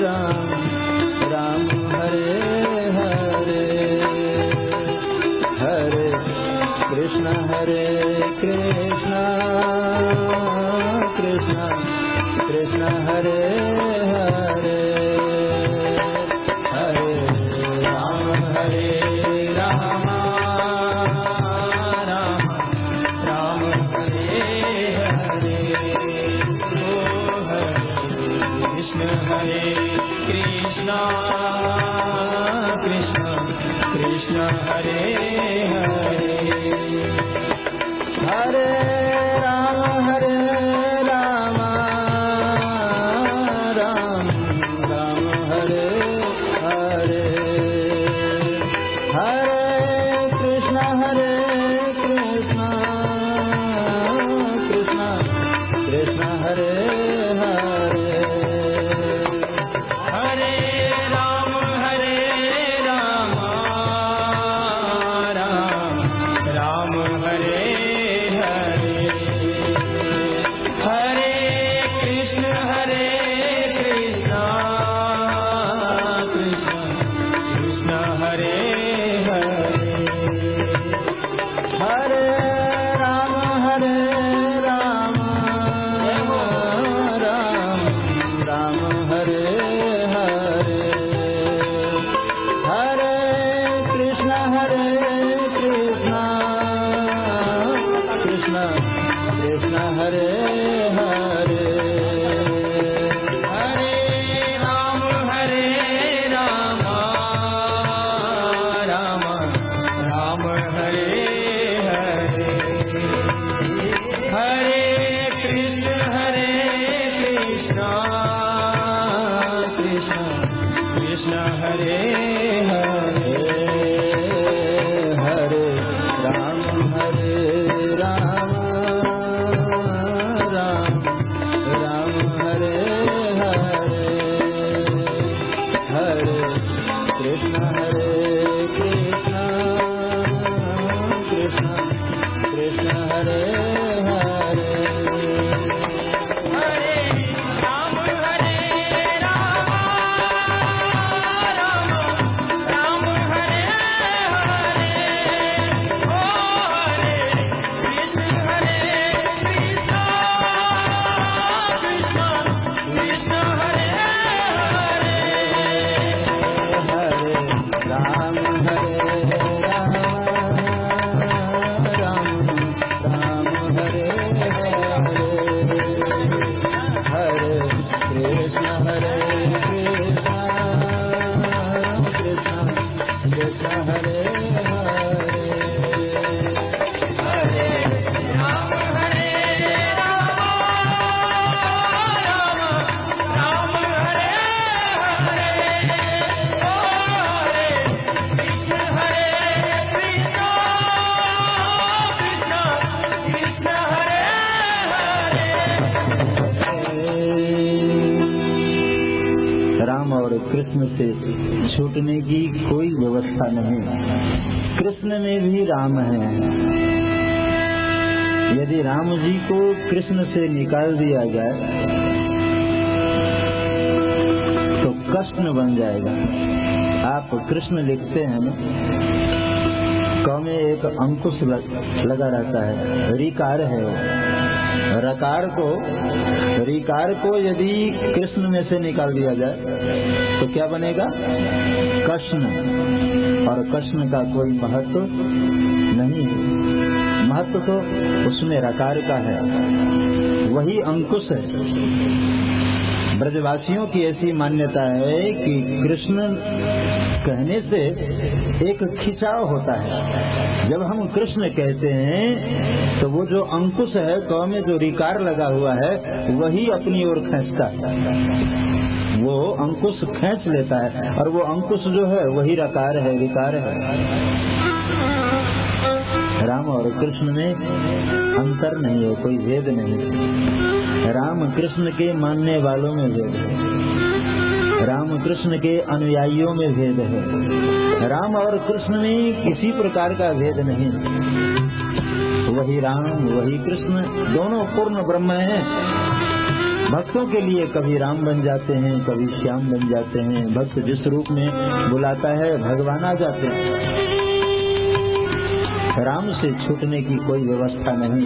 राम राम हरे हरे, हरे कृष्ण कृष्ण कृष्ण हरे हरे, हरे राम राम राम हरे हरे, कृष्ण कृष्ण कृष्ण हरे हरे, हरे राम राम राम हरे हरे, हरे कृष्ण कृष्ण कृष्ण हरे हरे, हरे राम राम हरे हरे, हरे कृष्ण कृष्ण कृष्ण हरे हरे, हरे कृष्ण हरे हरे हरे राम राम राम हरे हरे हरे कृष्ण कृष्ण कृष्ण हरे हरे हरे राम राम राम हरे हरे हरे कृष्ण कृष्ण कृष्ण हरे हरे हरे राम राम हरे हरे ओ हरे कृष्ण कृष्ण कृष्ण हरे हरे हरे राम राम हरे हरे हरे कृष्ण कृष्ण कृष्ण हरे हरे हरे राम राम हरे हरे ओ हरे कृष्ण कृष्ण कृष्ण हरे हरे राम और कृष्ण से छूटने की कोई व्यवस्था नहीं। कृष्ण में भी राम है। यदि राम जी को कृष्ण से निकाल दिया जाए तो कृष्ण बन जाएगा। आप कृष्ण लिखते हैं ना, क में एक अंकुश लगा रहता है, ऋकार है वो। ऋकार को यदि कृष्ण में से निकाल दिया जाए तो क्या बनेगा? कृष्ण। और कृष्ण का कोई महत्व नहीं है। महत्व तो उसमें रकार का है, वही अंकुश है। ब्रजवासियों की ऐसी मान्यता है कि कृष्ण कहने से एक खिंचाव होता है। जब हम कृष्ण कहते हैं तो वो जो अंकुश है, क में जो ऋकार लगा हुआ है, वही अपनी ओर खींचता है। वो अंकुश खींच लेता है और वो अंकुश जो है वही रकार है, ऋकार है। राम और कृष्ण में अंतर नहीं है, कोई भेद नहीं। राम कृष्ण के मानने वालों में भेद है, राम कृष्ण के अनुयायियों में भेद है। राम और कृष्ण में किसी प्रकार का भेद नहीं। वही राम वही कृष्ण, दोनों पूर्ण ब्रह्म हैं। भक्तों के लिए कभी राम बन जाते हैं, कभी श्याम बन जाते हैं। भक्त जिस रूप में बुलाता है भगवान आ जाते हैं। राम से छूटने की कोई व्यवस्था नहीं।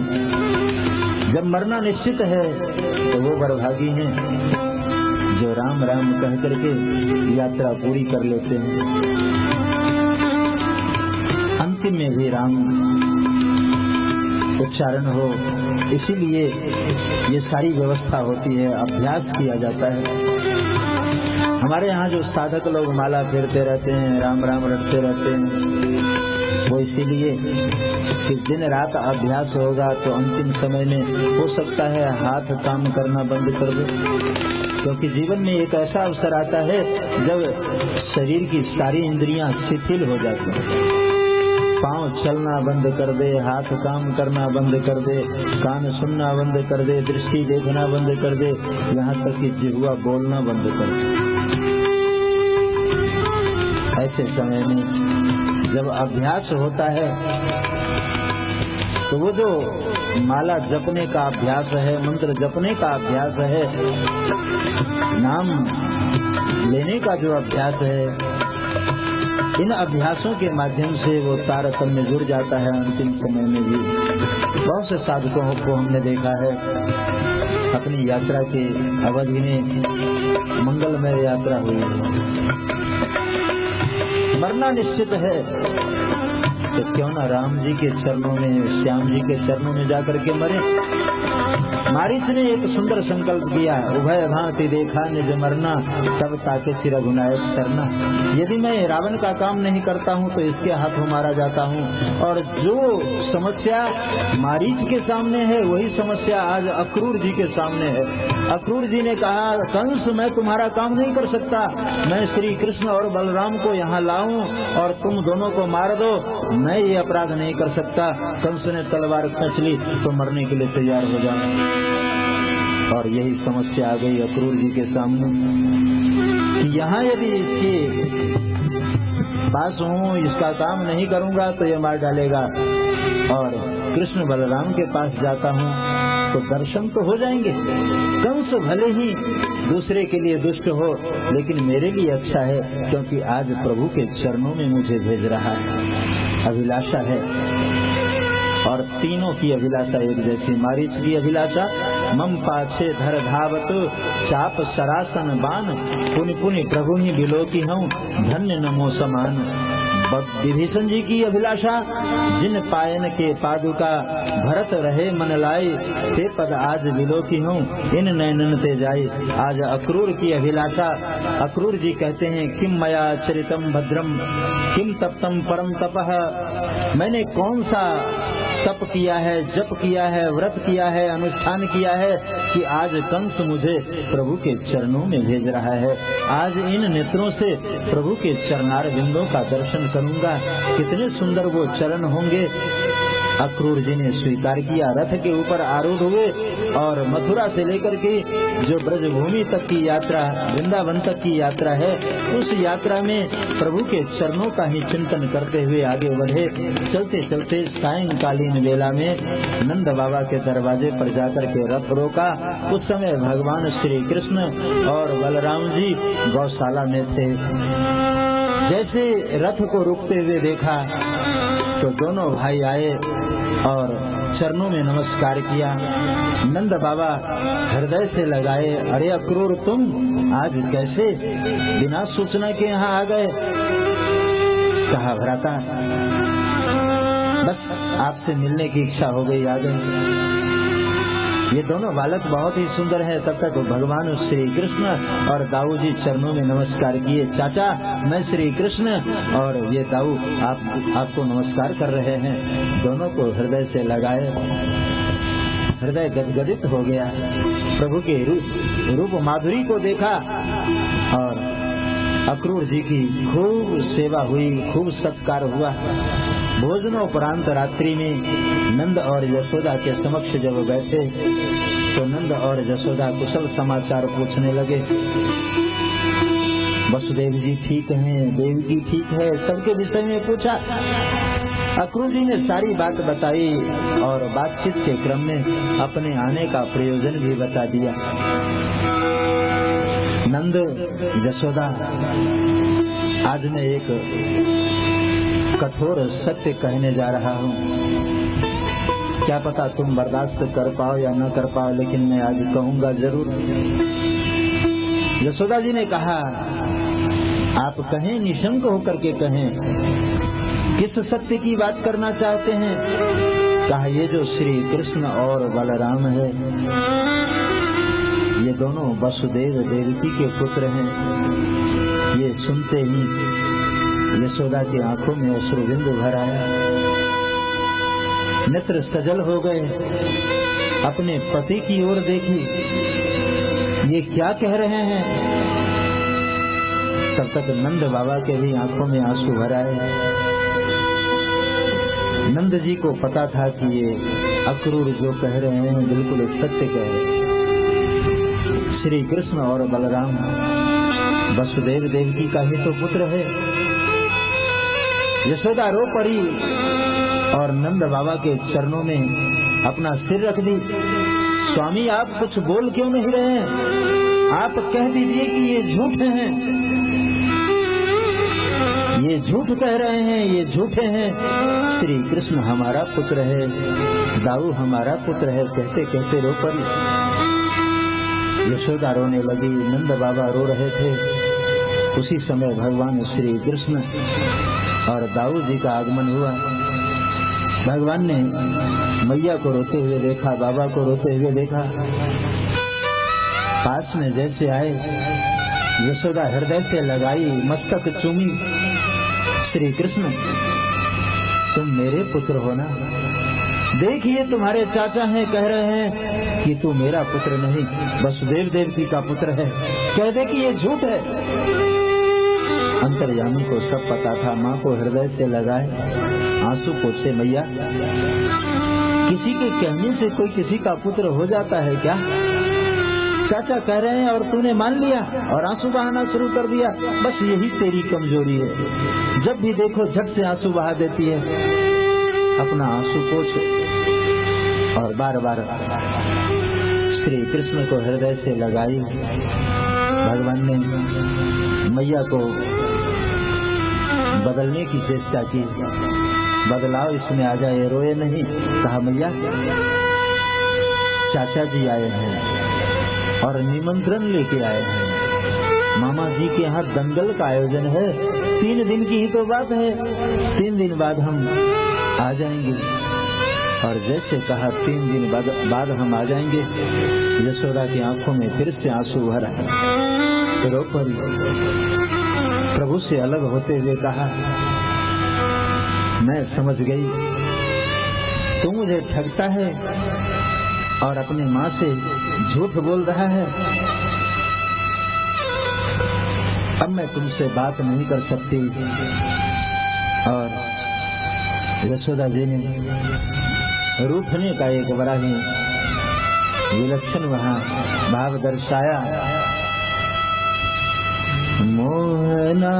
जब मरना निश्चित है तो वो बरभागी हैं जो राम राम कह करके यात्रा पूरी कर लेते हैं। अंतिम में भी राम उच्चारण हो, इसीलिए ये सारी व्यवस्था होती है, अभ्यास किया जाता है। हमारे यहाँ जो साधक लोग माला फेरते रहते हैं, राम राम रटते रहते हैं, वो इसीलिए कि दिन रात अभ्यास होगा तो अंतिम समय में हो सकता है हाथ काम करना बंद कर दे। क्योंकि जीवन में एक ऐसा अवसर आता है जब शरीर की सारी इंद्रियां शिथिल हो जाती हैं। पांव चलना बंद कर दे, हाथ काम करना बंद कर दे, कान सुनना बंद कर दे, दृष्टि देखना बंद कर दे, यहाँ तक कि जिह्वा बोलना बंद कर दे। ऐसे समय में जब अभ्यास होता है तो वो जो माला जपने का अभ्यास है, मंत्र जपने का अभ्यास है, नाम लेने का जो अभ्यास है, इन अभ्यासों के माध्यम से वो तारतम्य जुड़ जाता है। अंतिम समय में भी बहुत से साधकों को हमने देखा है अपनी यात्रा के अवधि में मंगलमय यात्रा हुई है। मरना निश्चित है तो क्यों ना राम जी के चरणों में, श्याम जी के चरणों में जाकर के मरे। मारीच ने एक सुंदर संकल्प किया, उभय भांति देखा निज मरना, तब ताके सिर रघुनायक सरना। यदि मैं रावण का काम नहीं करता हूँ तो इसके हाथों मारा जाता हूँ। और जो समस्या मारीच के सामने है वही समस्या आज अक्रूर जी के सामने है। अक्रूर जी ने कहा, कंस मैं तुम्हारा काम नहीं कर सकता, मैं श्री कृष्ण और बलराम को यहाँ लाऊं और तुम दोनों को मार दो, मैं ये अपराध नहीं कर सकता। कंस ने तलवार खींच ली तो मरने के लिए तैयार हो जाना। और यही समस्या आ गई अक्रूर जी के सामने कि यहाँ यदि इसके पास हूँ, इसका काम नहीं करूंगा तो ये मार डालेगा, और कृष्ण बलराम के पास जाता हूँ तो दर्शन तो हो जाएंगे। कंस भले ही दूसरे के लिए दुष्ट हो, लेकिन मेरे लिए अच्छा है, क्योंकि आज प्रभु के चरणों में मुझे भेज रहा है। अभिलाषा है, और तीनों की अभिलाषा एक जैसी। मारीच की अभिलाषा, मम पाछे धर धावत चाप सरासन बान, पुनि पुनि प्रभु ही बिलोकी हूँ, धन्य नमो समान। विभीषण जी की अभिलाषा, जिन पायन के पादुका भरत रहे मन लाई, ते पद आज बिलोकी हूँ, इन नयनन ते जाई। आज अक्रूर की अभिलाषा, अक्रूर जी कहते हैं, किम मया चरितम भद्रम किम तप्तम परम तपः, मैंने कौन सा तप किया है, जप किया है, व्रत किया है, अनुष्ठान किया है कि आज कंस मुझे प्रभु के चरणों में भेज रहा है। आज इन नेत्रों से प्रभु के चरणार बिंदों का दर्शन करूंगा, कितने सुंदर वो चरण होंगे। अक्रूर जी ने स्वीकार किया, रथ के ऊपर आरूढ़ हुए और मथुरा से लेकर के जो ब्रजभूमि तक की यात्रा, वृंदावन तक की यात्रा है, उस यात्रा में प्रभु के चरणों का ही चिंतन करते हुए आगे बढ़े। चलते चलते सायंकालीन वेला में नंद बाबा के दरवाजे पर जाकर के रथ रोका। उस समय भगवान श्री कृष्ण और बलराम जी गौशाला में थे। जैसे रथ को रुकते हुए देखा तो दोनों भाई आए और चरणों में नमस्कार किया। नंद बाबा हृदय से लगाए, अरे अक्रूर तुम आज कैसे बिना सूचना के यहाँ आ गए? कहा, भ्राता बस आपसे मिलने की इच्छा हो गई, आ गए। ये दोनों बालक बहुत ही सुंदर हैं। तब तक भगवान श्री कृष्ण और दाऊ जी चरणों में नमस्कार किए। चाचा मैं श्री कृष्ण और ये दाऊ आपको नमस्कार कर रहे हैं। दोनों को हृदय से लगाए, हृदय गदगदित हो गया। प्रभु के रूप माधुरी को देखा और अक्रूर जी की खूब सेवा हुई, खूब सत्कार हुआ। भोजनोपरांत रात्रि में नंद और यशोदा के समक्ष जब बैठे तो नंद और यशोदा कुशल समाचार पूछने लगे। वसुदेव जी ठीक हैं, देवकी ठीक है, सबके विषय में पूछा। अक्रूर जी ने सारी बात बताई और बातचीत के क्रम में अपने आने का प्रयोजन भी बता दिया। नंद, यशोदा, आज मैं एक कठोर सत्य कहने जा रहा हूँ, क्या पता तुम बर्दाश्त कर पाओ या न कर पाओ, लेकिन मैं आज कहूँगा जरूर। यशोदा जी ने कहा, आप कहें, निशंक होकर के कहें, किस सत्य की बात करना चाहते हैं? कहा, ये जो श्री कृष्ण और बलराम है, ये दोनों वसुदेव देवकी के पुत्र हैं। ये सुनते ही यशोदा की आंखों में अश्रुबिंदु भर आया, नेत्र सजल हो गए, अपने पति की ओर देखी, ये क्या कह रहे हैं? तब तक नंद बाबा के भी आंखों में आंसू भर आए। नंद जी को पता था कि ये अक्रूर जो कह रहे हैं बिल्कुल सत्य कह रहे हैं। श्री कृष्ण और बलराम वसुदेव देवकी का ही तो पुत्र है। यशोदा रो पड़ी और नंद बाबा के चरणों में अपना सिर रख दी। स्वामी आप कुछ बोल क्यों नहीं रहे हैं? आप कह दीजिए कि ये झूठ हैं, ये झूठ कह रहे हैं, ये झूठे हैं। श्री कृष्ण हमारा पुत्र है, दाऊ हमारा पुत्र है, कहते कहते रो पड़ी। यशोदा रोने लगी, नंद बाबा रो रहे थे। उसी समय भगवान श्री कृष्ण और दाऊ जी का आगमन हुआ। भगवान ने मैया को रोते हुए देखा, बाबा को रोते हुए देखा। पास में जैसे आए, यशोदा हृदय से लगाई, मस्तक चूमी, श्री कृष्ण तुम मेरे पुत्र हो ना? देखिए तुम्हारे चाचा हैं, कह रहे हैं कि तू मेरा पुत्र नहीं, वसुदेव देवकी का पुत्र है। कह दे कि ये झूठ है। अंतर्यामी को सब पता था। माँ को हृदय से लगाए, आंसू पोछे, मैया किसी के कहने से कोई किसी का पुत्र हो जाता है क्या? चाचा कह रहे हैं और तूने मान लिया और आंसू बहाना शुरू कर दिया। बस यही तेरी कमजोरी है, जब भी देखो झट से आंसू बहा देती है। अपना आंसू पोछ और बार बार श्री कृष्ण को हृदय से लगाई। भगवान ने मैया को बदलने की चेष्टा की। बदलाव इसमें आ जाए, रोए नहीं। कहा मैया चाचा जी आए हैं और निमंत्रण लेके आए हैं। मामा जी के यहाँ दंगल का आयोजन है। 3 दिन की ही तो बात है, 3 दिन बाद हम आ जाएंगे। और जैसे कहा 3 दिन बाद हम आ जाएंगे, यशोदा की आंखों में फिर से आंसू भर आए। रो पड़ी। प्रभु से अलग होते हुए कहा मैं समझ गई, तू मुझे ठगता है और अपनी माँ से झूठ बोल रहा है। अब मैं तुमसे बात नहीं कर सकती। और यशोदा जी ने रूठने का एक बड़ा ही विलक्षण वहाँ भाव दर्शाया। मोहना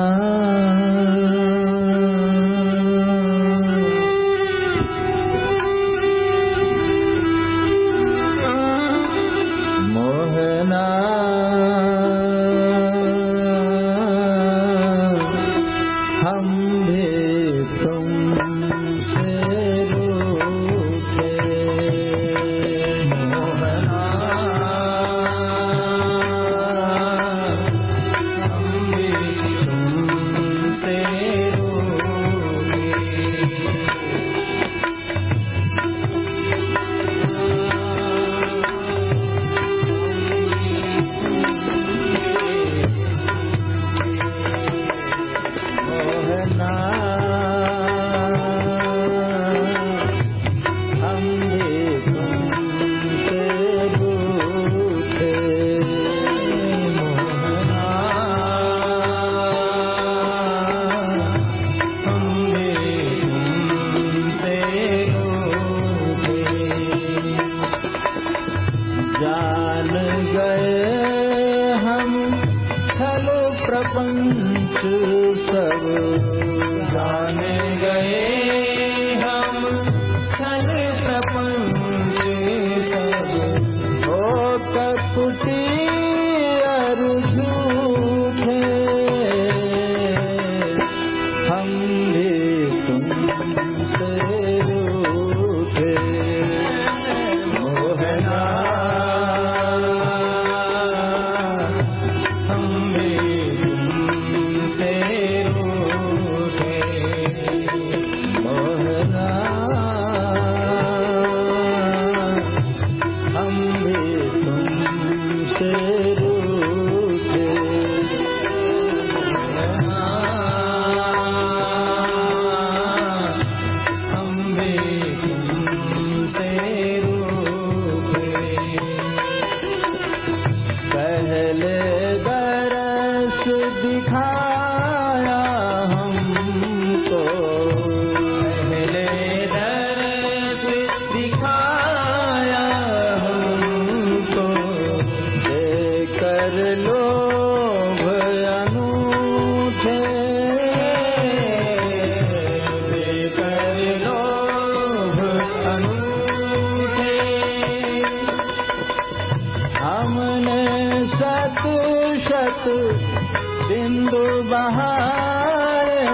बिंदु बहाए,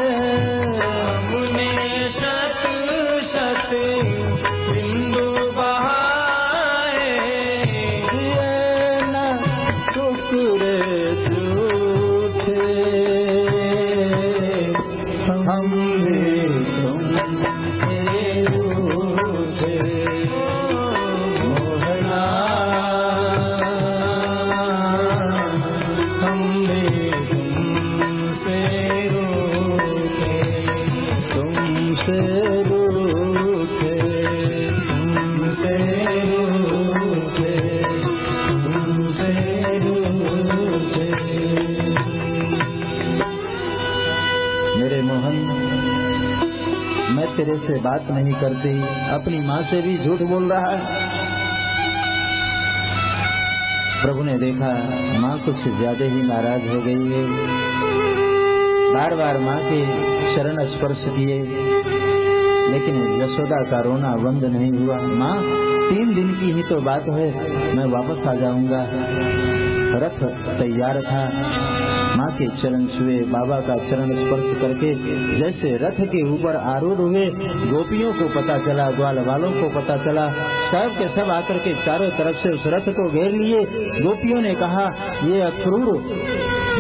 हमने शत शत बिंदु बहाए, ये न टुकड़े झूठे, हम भी तुमसे बात नहीं करती, अपनी माँ से भी झूठ बोल रहा है। प्रभु ने देखा माँ कुछ ज्यादा ही नाराज हो गई है, बार बार माँ के चरण स्पर्श किए, लेकिन यशोदा का रोना बंद नहीं हुआ। माँ 3 दिन की ही तो बात है, मैं वापस आ जाऊंगा। रथ तैयार था, माँ के चरण छुए, बाबा का चरण स्पर्श करके जैसे रथ के ऊपर आरूढ़ हुए। गोपियों को पता चला, ग्वाल वालों को पता चला, सब के सब आकर के चारों तरफ से उस रथ को घेर लिए। गोपियों ने कहा, ये अक्रूर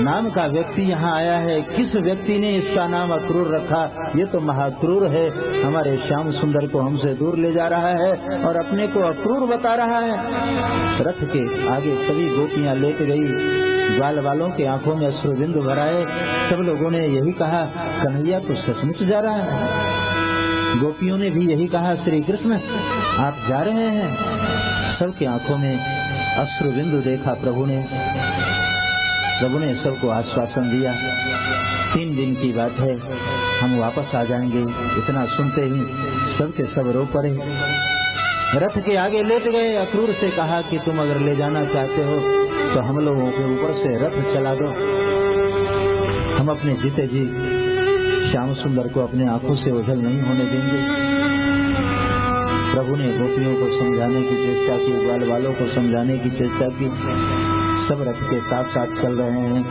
नाम का व्यक्ति यहाँ आया है, किस व्यक्ति ने इसका नाम अक्रूर रखा? ये तो महाक्रूर है, हमारे श्याम सुंदर को हमसे दूर ले जा रहा है और अपने को अक्रूर बता रहा है। रथ के आगे सभी गोपियां लेट गई, ग्वाल वालों के आंखों में अश्रुबिंदु भराए। सब लोगों ने यही कहा, कन्हैया तो सचमुच जा रहा है। गोपियों ने भी यही कहा, श्री कृष्ण आप जा रहे हैं। सबके आंखों में अश्रुबिंदु देखा प्रभु ने सबको आश्वासन दिया, 3 दिन की बात है, हम वापस आ जाएंगे। इतना सुनते ही सबके सब रो पड़े, रथ के आगे लेट गए। अक्रूर से कहा कि तुम अगर ले जाना चाहते हो तो हम लोगों के ऊपर से रथ चला दो, हम अपने जीते जी श्याम सुंदर को अपने आंखों से ओझल नहीं होने देंगे। प्रभु ने गोपियों को समझाने की चेष्टा की, ग्वाल वालों को समझाने की चेष्टा की। सब रथ के साथ साथ चल रहे हैं।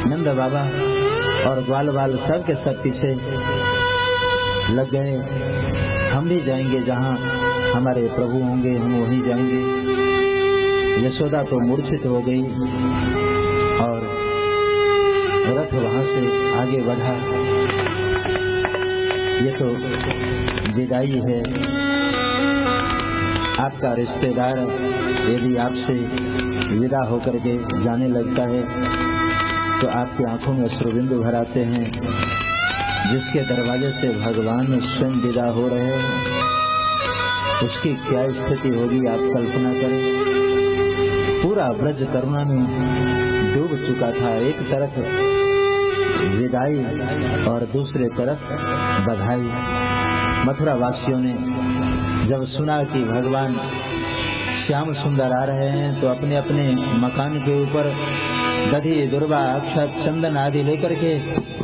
नंद बाबा और ग्वाल वाल सब के सब पीछे लग गए। हम भी जाएंगे जहाँ हमारे प्रभु होंगे, हम वहीं जाएंगे। यशोदा तो मूर्छित हो गई और रथ वहां से आगे बढ़ा। ये तो विदाई है। आपका रिश्तेदार यदि आपसे विदा होकर के जाने लगता है तो आपकी आंखों में अश्रुबिंदु भर आते हैं। जिसके दरवाजे से भगवान स्वयं विदा हो रहे हैं, उसकी क्या स्थिति होगी आप कल्पना करें। पूरा ब्रज करुणा में डूब चुका था, एक तरफ विदाई और दूसरे तरफ बधाई। मथुरा वासियों ने जब सुना कि भगवान श्याम सुंदर आ रहे हैं तो अपने अपने मकान के ऊपर दधी, दुर्वा, अक्षत, चंदन आदि लेकर के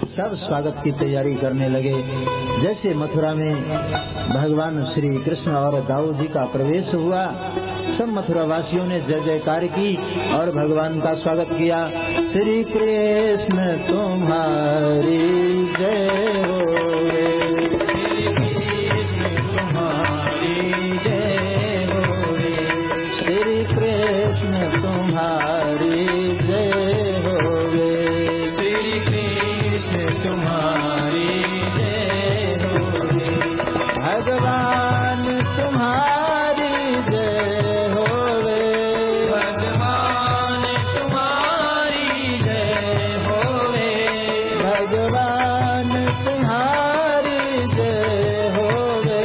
सब स्वागत की तैयारी करने लगे। जैसे मथुरा में भगवान श्री कृष्ण और दाऊ जी का प्रवेश हुआ, सब मथुरा वासियों ने जय जयकार की और भगवान का स्वागत किया। श्री कृष्ण तुम्हारी जय हो, तुम्हारी जय होवे, श्री कृष्ण तुम्हारी जय होवे, भगवान तुम्हारी जय होवे, भगवान तुम्हारी जय होवे, भगवान तुम्हारी जय होवे,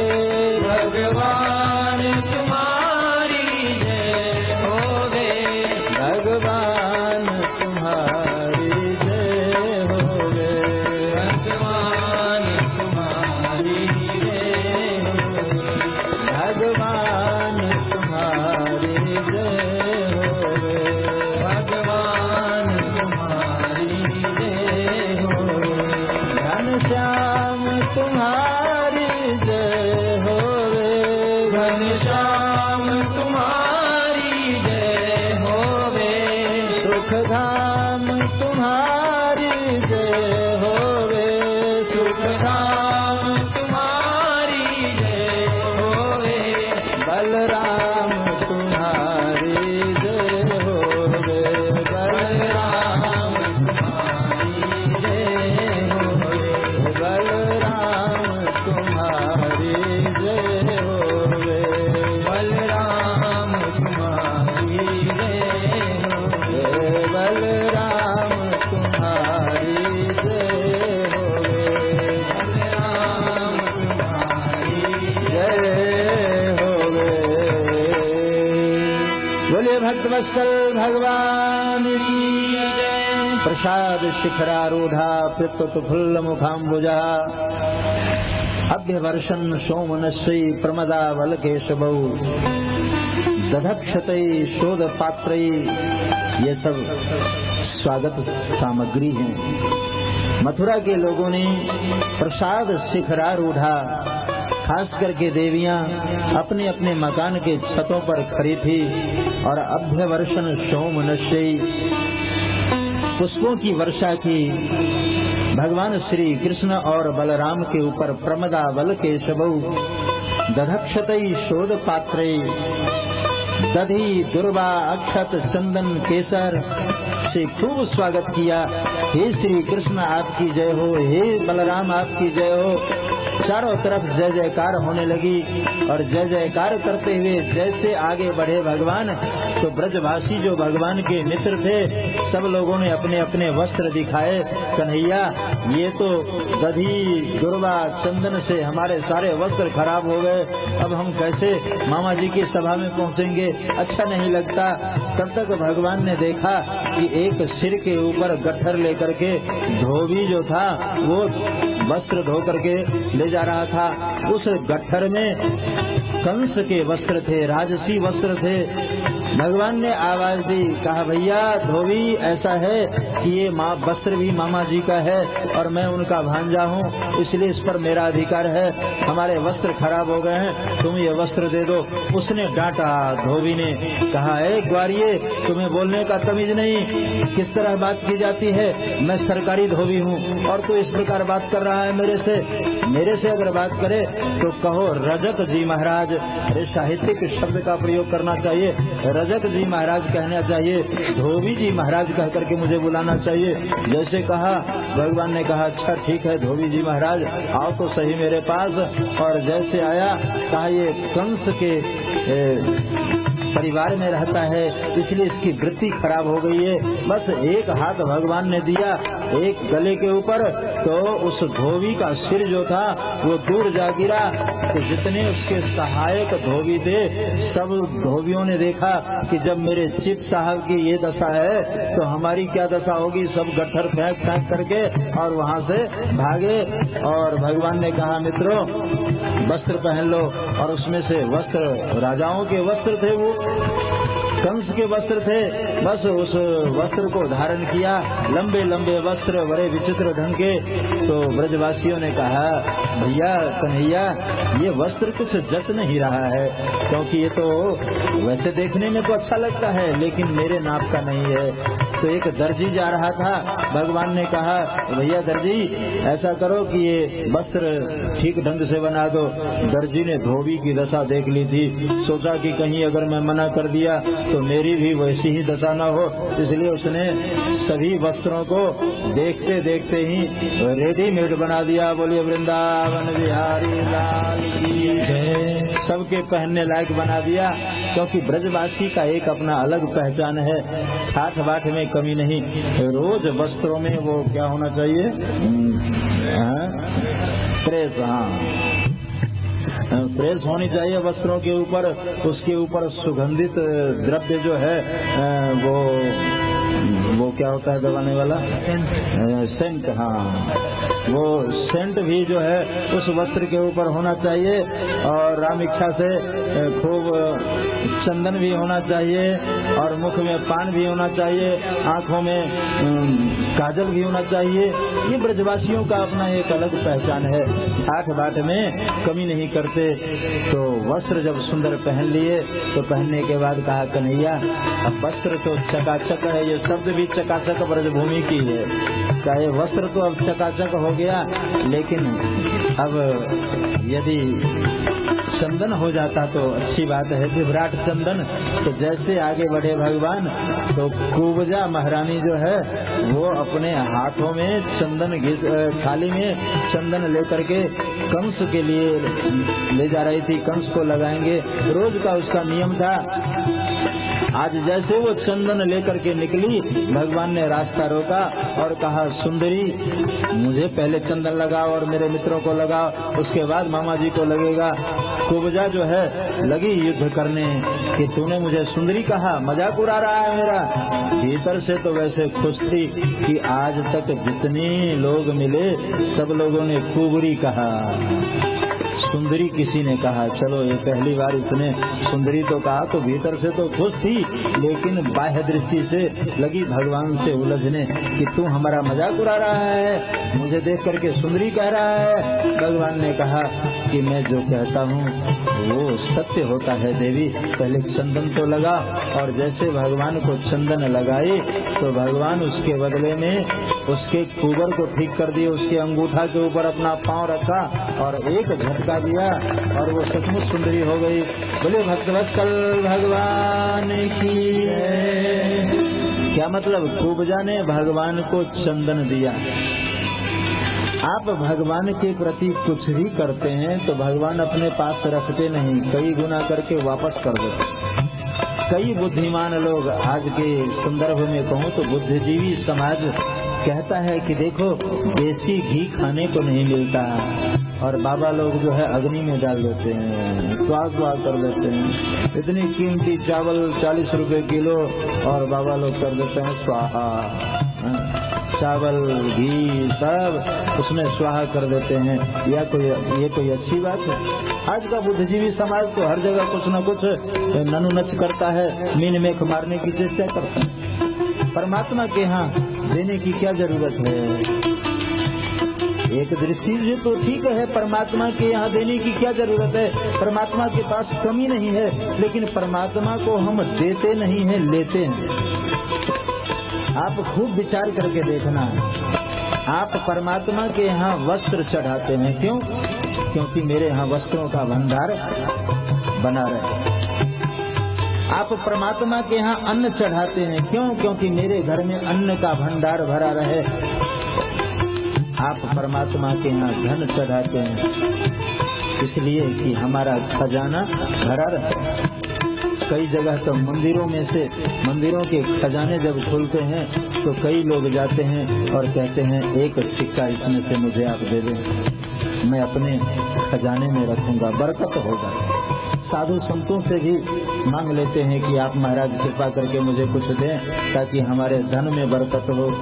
भगवान तुम्हारी जय होवे, भगवान तुम्हारी जय होवे, भगवान तुम्हारी जय होवे, भगवान तुम्हारी जय होवे, भगवान तुम्हारी जय होवे, घनश्याम तुम्हारी जय होवे, घनश्याम तुम्हारी जय होवे, सुखधाम तुम्हारी जय होवे, सुखधाम तुम्हारी जय होवे, बलराम तुम्हारी जय होवे, बलराम तुम्हारी जय होवे, बलराम तुम्हारी जय होवे, बलराम तुम्हारी जय होवे, बलराम तुम्हारी जय होवे, बलराम तुम्हारी जय होवे। बोलिए भक्तवत्सल भगवान की जय। प्रसाद शिखरारूढ़ा पित्त फुल्ल मुखाम्बुजा अभ्यवर्षन् सोमनश्री प्रमदावल केशवौ दधक्षतै शोध पात्रै, ये सब स्वागत सामग्री है। मथुरा के लोगों ने प्रसाद शिखरारूढ़ा, खास करके देवियां अपने अपने मकान के छतों पर खड़ी थी और अभ्यवर्षण सोमनश्री, पुष्पों की वर्षा की भगवान श्री कृष्ण और बलराम के ऊपर। प्रमदावल केशवौ दधक्षतै शोध पात्रे, दधी दुर्वा अक्षत चंदन केसर से खूब स्वागत किया। हे श्री कृष्ण आपकी जय हो, हे बलराम आपकी जय हो। चारों तरफ जय जयकार होने लगी और जय जयकार करते हुए जैसे आगे बढ़े भगवान, तो ब्रजवासी जो भगवान के मित्र थे सब लोगों ने अपने अपने वस्त्र दिखाए। कन्हैया ये तो दधी दुर्वा चंदन से हमारे सारे वस्त्र खराब हो गए, अब हम कैसे मामा जी की सभा में पहुंचेंगे, अच्छा नहीं लगता। तब तक भगवान ने देखा कि एक सिर के ऊपर गट्ठर लेकर के धोबी जो था वो वस्त्र धो करके ले जा रहा था। उस गट्ठर में कंस के वस्त्र थे, राजसी वस्त्र थे। भगवान ने आवाज दी, कहा भैया धोबी ऐसा है कि ये वस्त्र भी मामा जी का है और मैं उनका भांजा हूँ, इसलिए इस पर मेरा अधिकार है। हमारे वस्त्र खराब हो गए हैं, तुम ये वस्त्र दे दो। उसने डांटा, धोबी ने कहा, है ग्वारिये तुम्हें बोलने का तमीज नहीं, किस तरह बात की जाती है, मैं सरकारी धोबी हूँ और तू इस प्रकार बात कर रहा है मेरे से अगर बात करे तो कहो रजक जी महाराज। अरे साहित्यिक शब्द का प्रयोग करना चाहिए, रजक जी महाराज कहना चाहिए, धोबी जी महाराज कह करके मुझे बुलाना चाहिए। जैसे कहा भगवान ने कहा अच्छा ठीक है धोबी जी महाराज आओ तो सही मेरे पास। और जैसे आया कहा ये कंस के परिवार में रहता है इसलिए इसकी वृत्ति खराब हो गई है। बस एक हाथ भगवान ने दिया एक गले के ऊपर, तो उस धोबी का सिर जो था वो दूर जा गिरा। तो जितने उसके सहायक धोबी थे सब धोबियों ने देखा कि जब मेरे चिप साहब की ये दशा है तो हमारी क्या दशा होगी। सब गट्ठर फेंक फेंक करके और वहाँ से भागे। और भगवान ने कहा मित्रों वस्त्र पहन लो। और उसमें से वस्त्र राजाओं के वस्त्र थे, वो कंस के वस्त्र थे। बस उस वस्त्र को धारण किया, लंबे लंबे वस्त्र बड़े विचित्र ढंग के। तो ब्रजवासियों ने कहा भैया कन्हैया ये वस्त्र कुछ जच नहीं रहा है, क्योंकि ये तो वैसे देखने में तो अच्छा लगता है लेकिन मेरे नाप का नहीं है। तो एक दर्जी जा रहा था, भगवान ने कहा भैया दर्जी ऐसा करो कि ये वस्त्र ठीक ढंग से बना दो। दर्जी ने धोबी की दशा देख ली थी, सोचा कि कहीं अगर मैं मना कर दिया तो मेरी भी वैसी ही दशा न हो, इसलिए उसने सभी वस्त्रों को देखते देखते ही रेडीमेड बना दिया। बोलिए वृंदावन बिहारी लाल की जय। सबके पहनने लायक बना दिया, क्योंकि ब्रजवासी का एक अपना अलग पहचान है, ठाठ बाट में कमी नहीं। रोज वस्त्रों में वो क्या होना चाहिए, प्रेस, प्रेस होनी चाहिए वस्त्रों के ऊपर। उसके ऊपर सुगंधित द्रव्य जो है वो क्या होता है दबाने वाला, सेंट। हाँ वो सेंट भी जो है उस वस्त्र के ऊपर होना चाहिए। और राम इच्छा से खूब चंदन भी होना चाहिए और मुख में पान भी होना चाहिए, आंखों में काजल भी होना चाहिए। ये ब्रजवासियों का अपना एक अलग पहचान है, ठाठ बाट में कमी नहीं करते। तो वस्त्र जब सुंदर पहन लिए तो पहनने के बाद कहा कन्हैया अब वस्त्र तो चकाचक है, ये शब्द भी चकाचक ब्रजभूमि की है। क्या ये वस्त्र तो अब चकाचक हो गया, लेकिन अब यदि चंदन हो जाता तो अच्छी बात है, विभ्राट चंदन। तो जैसे आगे बढ़े भगवान तो कुब्जा महारानी जो है वो अपने हाथों में चंदन थाली में चंदन लेकर के कंस के लिए ले जा रही थी, कंस को लगाएंगे। रोज का उसका नियम था, आज जैसे वो चंदन लेकर के निकली, भगवान ने रास्ता रोका और कहा, सुंदरी मुझे पहले चंदन लगाओ और मेरे मित्रों को लगाओ, उसके बाद मामा जी को लगेगा। कुब्जा जो है लगी युद्ध करने कि तूने मुझे सुंदरी कहा, मजाक उड़ा रहा है मेरा। भीतर से तो वैसे खुश थी कि आज तक जितने लोग मिले सब लोगों ने कुबरी कहा, सुंदरी किसी ने कहा। चलो ये पहली बार इसने सुंदरी तो कहा तो भीतर से तो खुश थी, लेकिन बाह्य दृष्टि से लगी भगवान से उलझने कि तू हमारा मजाक उड़ा रहा है, मुझे देख करके सुंदरी कह रहा है। भगवान ने कहा कि मैं जो कहता हूँ वो सत्य होता है देवी, पहले चंदन तो लगा। और जैसे भगवान को चंदन लगाए तो भगवान उसके बदले में उसके कुबर को ठीक कर दिए, उसके अंगूठा के ऊपर अपना पांव रखा और एक झटका दिया और वो सचमुच सुंदरी हो गई। बोले भक्तवत्सल भगवान की है। क्या मतलब? कुब्जा ने भगवान को चंदन दिया। आप भगवान के प्रति कुछ भी करते हैं तो भगवान अपने पास रखते नहीं, कई गुना करके वापस कर देते। कई बुद्धिमान लोग, आज के संदर्भ में कहूँ तो बुद्धिजीवी समाज कहता है कि देखो देसी घी खाने को नहीं मिलता और बाबा लोग जो है अग्नि में डाल देते हैं, स्वाद कर देते हैं। इतनी कीमती चावल 40 रुपए किलो और बाबा लोग कर देते हैं स्वाहा। चावल घी सब उसमें स्वाहा कर देते हैं। ये कोई अच्छी बात है? आज का बुद्धिजीवी समाज तो हर जगह कुछ न कुछ ननुनच करता है, मीन मेख मारने की चेष्टा करता है। परमात्मा के यहाँ देने की क्या जरूरत है? एक दृष्टि से तो ठीक है, परमात्मा के यहाँ देने की क्या जरूरत है? परमात्मा के पास कमी नहीं है, लेकिन परमात्मा को हम देते नहीं है, लेते हैं। आप खूब विचार करके देखना, आप परमात्मा के यहाँ वस्त्र चढ़ाते हैं, क्यों? क्योंकि मेरे यहाँ वस्त्रों का भंडार बना रहे। आप परमात्मा के यहाँ अन्न चढ़ाते हैं, क्यों? क्योंकि मेरे घर में अन्न का भंडार भरा रहे। आप परमात्मा के यहाँ धन चढ़ाते हैं इसलिए कि हमारा खजाना भरा रहे। कई जगह तो मंदिरों के खजाने जब खुलते हैं तो कई लोग जाते हैं और कहते हैं एक सिक्का इसमें से मुझे आप दे दें, मैं अपने खजाने में रखूंगा, बरकत होगा। साधु संतों से भी मांग लेते हैं कि आप महाराज कृपा करके मुझे कुछ दें ताकि हमारे धन में बरकत हो,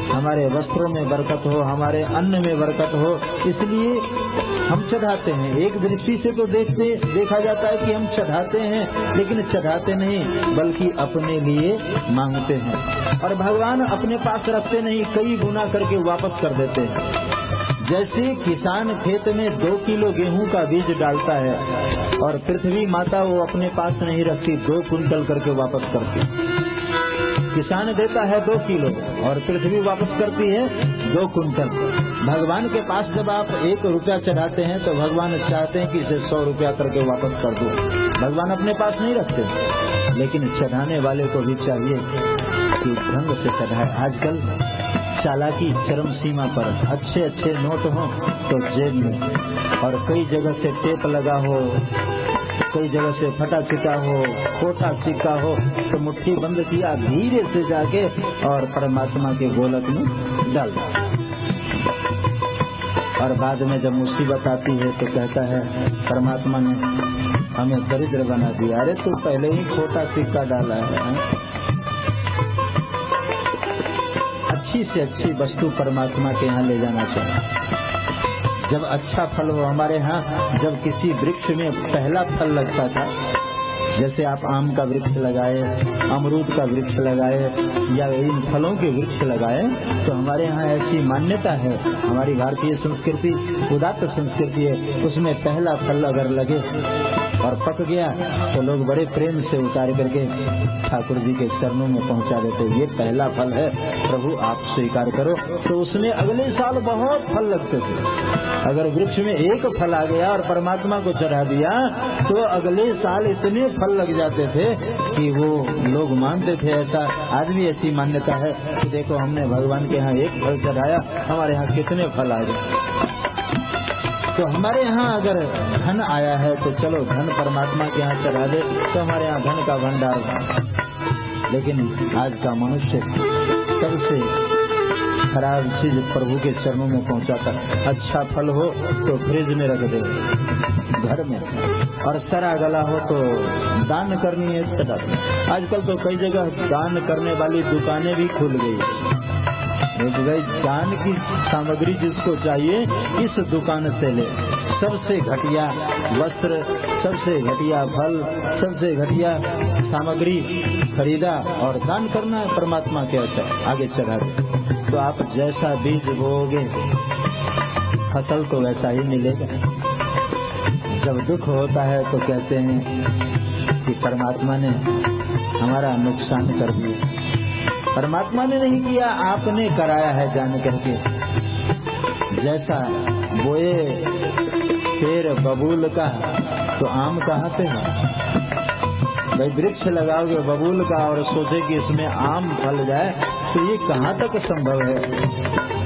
हमारे वस्त्रों में बरकत हो, हमारे अन्न में बरकत हो। इसलिए हम चढ़ाते हैं। एक दृष्टि से तो देखा जाता है कि हम चढ़ाते हैं, लेकिन चढ़ाते नहीं बल्कि अपने लिए मांगते हैं और भगवान अपने पास रखते नहीं, कई गुना करके वापस कर देते हैं। जैसे किसान खेत में 2 किलो गेहूं का बीज डालता है और पृथ्वी माता वो अपने पास नहीं रखती, 2 कुंटल करके वापस करती। किसान देता है 2 किलो और पृथ्वी वापस करती है 2 कुंटल। भगवान के पास जब आप 1 रुपया चढ़ाते हैं तो भगवान चाहते हैं कि इसे 100 रुपया करके वापस कर दो। भगवान अपने पास नहीं रखते, लेकिन चढ़ाने वाले को भी चाहिए कि ढंग से चढ़ाए। आजकल चालाकी चरम सीमा पर, अच्छे अच्छे नोट हो तो जेब में, और कई जगह से टेप लगा हो, कई जगह से फटा चिटा हो, खोटा सिक्का हो, तो मुट्ठी बंद किया, धीरे से जाके और परमात्मा के गोलक में डाल दिया। और बाद में जब मुसीबत आती है तो कहता है परमात्मा ने हमें दरिद्र बना दिया। अरे तू पहले ही खोटा सिक्का डाला है। अच्छी से अच्छी वस्तु परमात्मा के यहाँ ले जाना चाहिए। जब अच्छा फल हो, हमारे यहाँ जब किसी वृक्ष में पहला फल लगता था, जैसे आप आम का वृक्ष लगाए, अमरूद का वृक्ष लगाए या इन फलों के वृक्ष लगाए, तो हमारे यहाँ ऐसी मान्यता है, हमारी भारतीय संस्कृति उदात्त संस्कृति है, उसमें पहला फल अगर लगे और पक गया तो लोग बड़े प्रेम से उतार करके ठाकुर जी के चरणों में पहुंचा देते, ये पहला फल है प्रभु आप स्वीकार करो। तो उसमें अगले साल बहुत फल लगते थे। अगर वृक्ष में एक फल आ गया और परमात्मा को चढ़ा दिया तो अगले साल इतने फल लग जाते थे कि वो लोग मानते थे। ऐसा आज भी ऐसी मान्यता है कि देखो हमने भगवान के यहाँ एक फल चढ़ाया, हमारे यहाँ कितने फल आ गए। तो हमारे यहाँ अगर धन आया है तो चलो धन परमात्मा के यहाँ चढ़ा दे, तो हमारे यहाँ धन का भंडार। लेकिन आज का मनुष्य सबसे खराब चीज प्रभु के चरणों में पहुंचाकर, अच्छा फल हो तो फ्रिज में रख दे घर में, और सरा गला हो तो दान करनी है चढ़ा दे। आजकल तो कई जगह दान करने वाली दुकानें भी खुल गई। दान की सामग्री जिसको चाहिए इस दुकान से ले। सबसे घटिया वस्त्र, सबसे घटिया फल, सबसे घटिया सामग्री खरीदा और दान करना है परमात्मा के आगे चढ़ा दे। तो आप जैसा बीज बोओगे फसल तो वैसा ही मिलेगा। जब दुख होता है तो कहते हैं कि परमात्मा ने हमारा नुकसान कर दिया। परमात्मा ने नहीं किया, आपने कराया है जान करके। जैसा बोए पेड़ बबूल का तो आम कहाँ पे है? भाई वृक्ष लगाओगे बबूल का और सोचे कि इसमें आम फल जाए, तो ये कहाँ तक संभव है?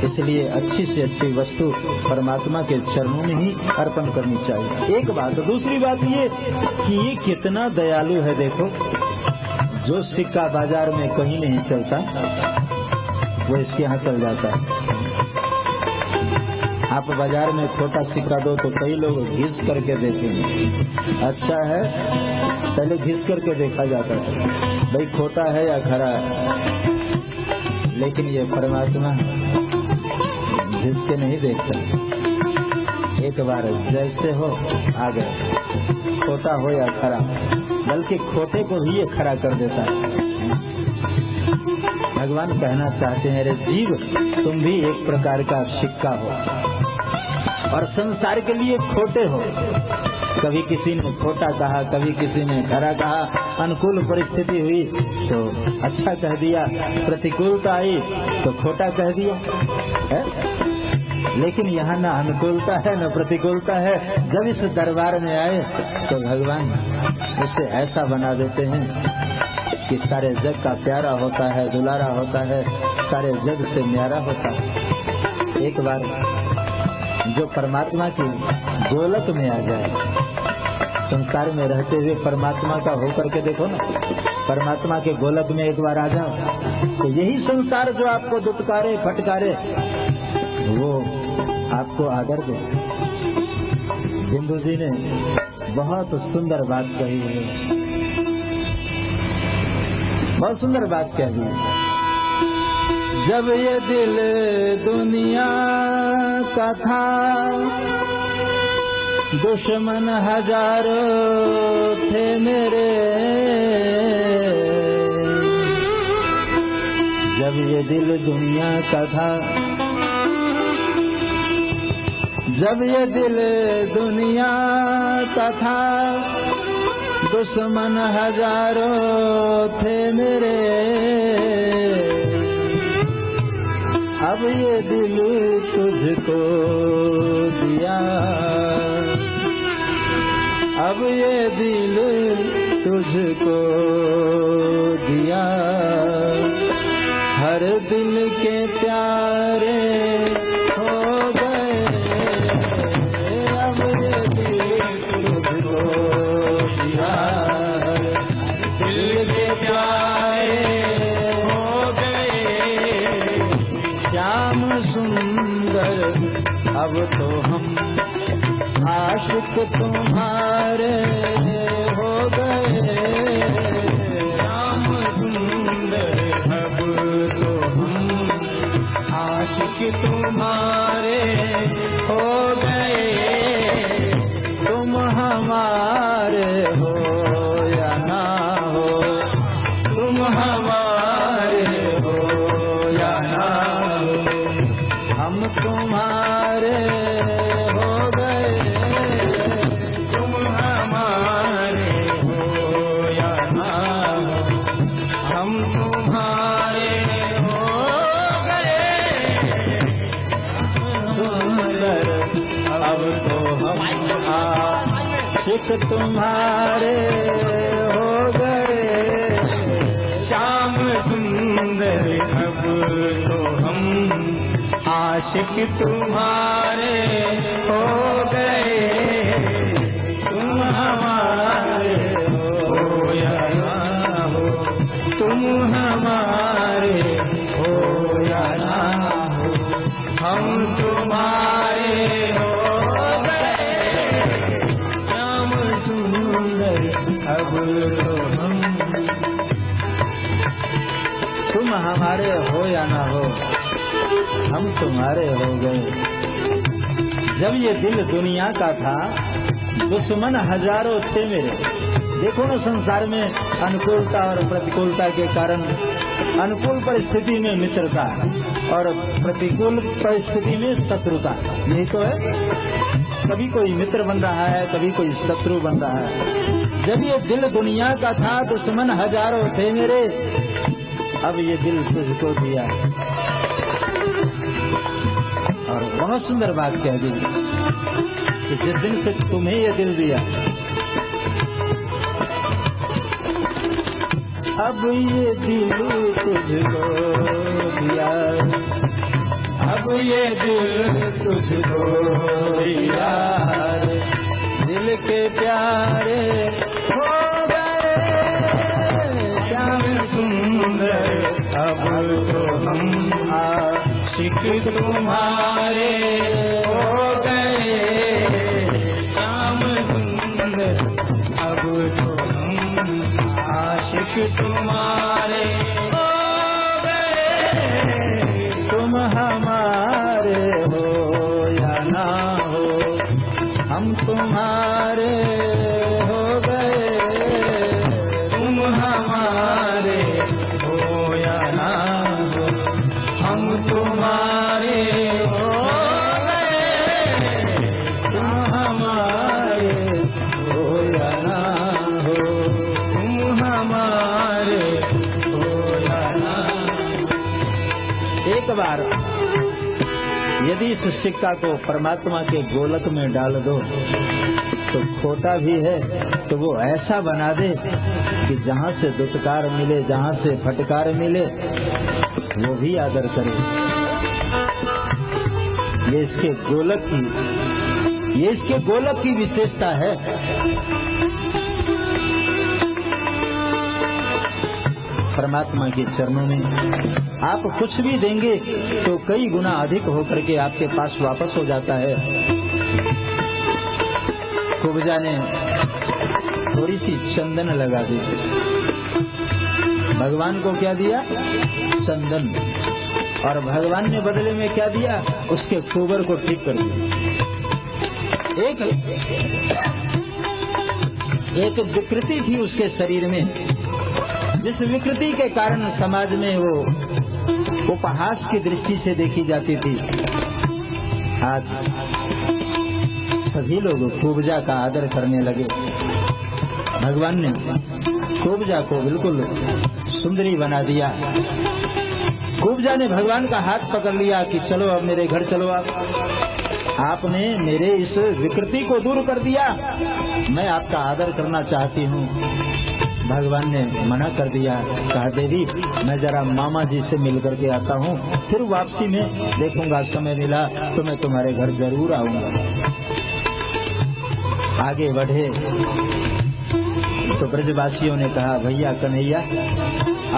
इसलिए अच्छी से अच्छी वस्तु परमात्मा के चरणों में ही अर्पण करनी चाहिए। एक बात। दूसरी बात ये कि ये कितना दयालु है। देखो, जो सिक्का बाजार में कहीं नहीं चलता वो इसके यहाँ चल जाता है। आप बाजार में छोटा सिक्का दो तो कई लोग घिस करके देखेंगे। अच्छा है, पहले घिस करके देखा जाता है भाई खोटा है या खरा है। लेकिन ये परमात्मा घिस के नहीं देखता। एक बार जैसे हो आ गए, खोटा हो या खरा, बल्कि खोटे को भी ये खड़ा कर देता है। भगवान कहना चाहते हैं, अरे जीव तुम भी एक प्रकार का सिक्का हो और संसार के लिए खोटे हो। कभी किसी ने खोटा कहा, कभी किसी ने खरा कहा, अनुकूल परिस्थिति हुई तो अच्छा कह दिया, प्रतिकूलता आई तो खोटा कह दिया है? लेकिन यहाँ न अनुकूलता है न प्रतिकूलता है। जब इस दरबार में आए तो भगवान उसे ऐसा बना देते हैं कि सारे जग का प्यारा होता है, दुलारा होता है, सारे जग से न्यारा होता है। एक बार जो परमात्मा की गोलक में आ जाए, संसार में रहते हुए परमात्मा का होकर के देखो ना, परमात्मा के गोलक में एक बार आ जाओ तो यही संसार जो आपको दुत्कारे फटकारे वो आपको आदर दे। बिंदु जी ने बहुत सुंदर बात कही है, बहुत सुंदर बात कह दी। जब ये दिल दुनिया का था, दुश्मन हजारों थे मेरे। जब ये दिल दुनिया का था, जब ये दिल दुनिया का था, दुश्मन हजारों थे मेरे। अब ये दिल तुझको दिया, अब ये दिल तुझको दिया। हर दिल के प्यारे हो गए, अब ये दिल तुझको दिया। दिल के प्यारे हो गए, श्याम सुंदर अब तो हम आशिक तुम्हारे हो गए। श्याम सुंदर अब तो हम आशिक तुम्हारे हो गए। तुम हमारे हो या ना हो, तुम हमारे हो या ना हो, हम तुम्हारे हो गए। तुम हमारे हो या ना हो, हम तुम्हारे हो गए। सुंदर अब तो हम आशिक तुम्हारे हो गए। श्याम सुंदर अब तो हम आशिक तुम्हारे हो गए। अब तो तुम हमारे हो या ना हो, हम तुम्हारे हो गए। जब ये दिल दुनिया का था, दुश्मन हजारों थे मेरे। देखो ना, संसार में अनुकूलता और प्रतिकूलता के कारण अनुकूल परिस्थिति में मित्रता और प्रतिकूल परिस्थिति में शत्रुता, यही तो है। कभी कोई मित्र बन रहा है, कभी कोई शत्रु बन रहा है। जब ये दिल दुनिया का था, दुश्मन हजारों थे मेरे, अब ये दिल तुझको दिया। और बहुत सुंदर बात कह दी कि जिस दिन से तुम्हें ये दिल दिया, अब ये दिल तुझको दिया, अब ये दिल तुझको दिया। दिल के प्यारे हो गए श्याम सुंदर, अब तो हम आशिक तुम्हारे हो गए। श्याम सुंदर, अब तो हम आशिक तुम्हारे हो गए। तुम हमारे हो या ना हो, हम तुम्हारे हो गए। तुम हमारे हो या ना हो, हम तुम्हारे हो गए। तुम हमारे हो या ना हो, तुम हमारे हो या ना हो। एक बार यदि इस सिक्का को परमात्मा के गोलक में डाल दो तो खोटा भी है तो वो ऐसा बना दे कि जहाँ से दुत्कार मिले, जहाँ से फटकार मिले, वो भी आदर करे। ये इसके गोलक की विशेषता है। परमात्मा के चरणों में आप कुछ भी देंगे तो कई गुना अधिक होकर के आपके पास वापस हो जाता है। कुब्जा ने थोड़ी सी चंदन लगा दी, भगवान को क्या दिया? चंदन। और भगवान ने बदले में क्या दिया? उसके कुबर को ठीक कर दिया। एक विकृति थी उसके शरीर में, जिस विकृति के कारण समाज में वो उपहास की दृष्टि से देखी जाती थी। आज सभी लोग कुब्जा का आदर करने लगे। भगवान ने कुब्जा को बिल्कुल सुंदरी बना दिया। कुब्जा ने भगवान का हाथ पकड़ लिया कि चलो अब मेरे घर चलो। आपने मेरे इस विकृति को दूर कर दिया, मैं आपका आदर करना चाहती हूँ। भगवान ने मना कर दिया, कहा देवी मैं जरा मामा जी से मिल करके आता हूँ, फिर वापसी में देखूंगा, समय मिला तो मैं तुम्हारे घर जरूर आऊंगा। आगे बढ़े तो ब्रजवासियों ने कहा, भैया कन्हैया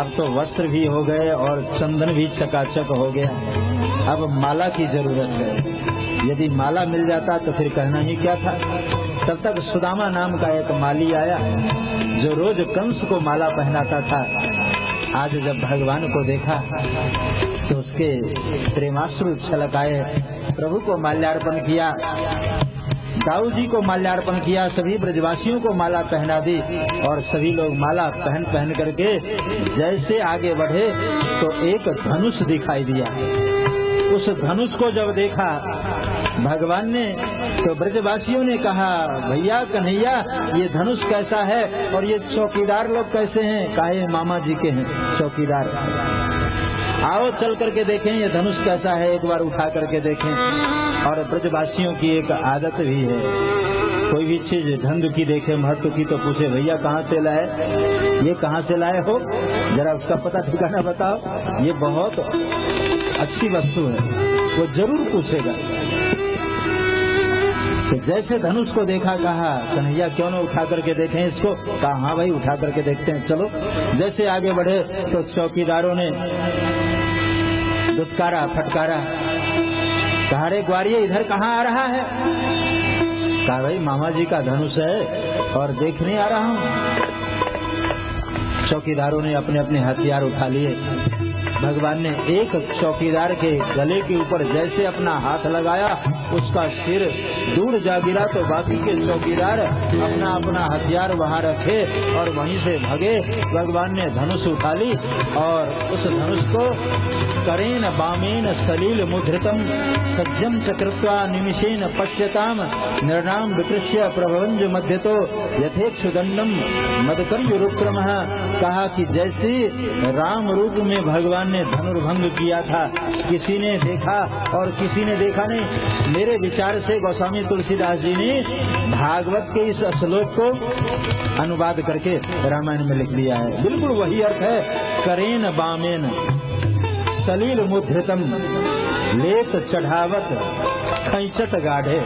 अब तो वस्त्र भी हो गए और चंदन भी चकाचक हो गया, अब माला की जरूरत है। यदि माला मिल जाता तो फिर कहना ही क्या था। तब तक सुदामा नाम का एक माली आया जो रोज कंस को माला पहनाता था। आज जब भगवान को देखा तो उसके प्रेमाश्रु छलक आए। प्रभु को माल्यार्पण किया, दाऊ जी को माल्यार्पण किया, सभी ब्रजवासियों को माला पहना दी और सभी लोग माला पहन करके जैसे आगे बढ़े तो एक धनुष दिखाई दिया। उस धनुष को जब देखा भगवान ने तो ब्रजवासियों ने कहा, भैया कन्हैया ये धनुष कैसा है और ये चौकीदार लोग कैसे हैं? कहा ये मामा जी के हैं चौकीदार। आओ चल करके देखें ये धनुष कैसा है, एक बार उठा करके देखें। और ब्रजवासियों की एक आदत भी है, कोई भी चीज ढंग की देखे, महत्व की, तो पूछे भैया कहाँ से लाए, ये कहाँ से लाए हो, जरा उसका पता ठिकाना बताओ, ये बहुत अच्छी वस्तु है, वो जरूर पूछेगा। तो जैसे धनुष को देखा कहा, कन्हैया क्यों न उठा करके देखें इसको? कहा हाँ भाई उठा करके देखते हैं, चलो। जैसे आगे बढ़े तो चौकीदारों ने दुत्कारा फटकारा, कहा रे ग्वारिये इधर कहाँ आ रहा है? कहा भाई मामा जी का धनुष है और देखने आ रहा हूँ। चौकीदारों ने अपने अपने हथियार उठा लिए। भगवान ने एक चौकीदार के गले के ऊपर जैसे अपना हाथ लगाया, उसका सिर दूर जा गिरा, तो बाकी के चौकीदार अपना अपना हथियार वहां रखे और वहीं से भगे। भगवान ने धनुष उठा ली और उस धनुष को करेन बामेन सलील मुद्रितम सज्जम चक्रत्वा निमिषेन पश्यताम निर्णाम विकृष्य प्रभवंज मध्यतो यथेक्षुदंडम मदकर्युरुक्रमः। कहा कि जैसे राम रूप में भगवान ने धनुर्भंग किया था, किसी ने देखा और किसी ने देखा नहीं। मेरे विचार से गोस्वामी तुलसीदास जी ने भागवत के इस श्लोक को अनुवाद करके रामायण में लिख दिया है। बिल्कुल वही अर्थ है। करेन बामेन सलील मुद्रितम लेत चढ़ावत खैचट गाढ़े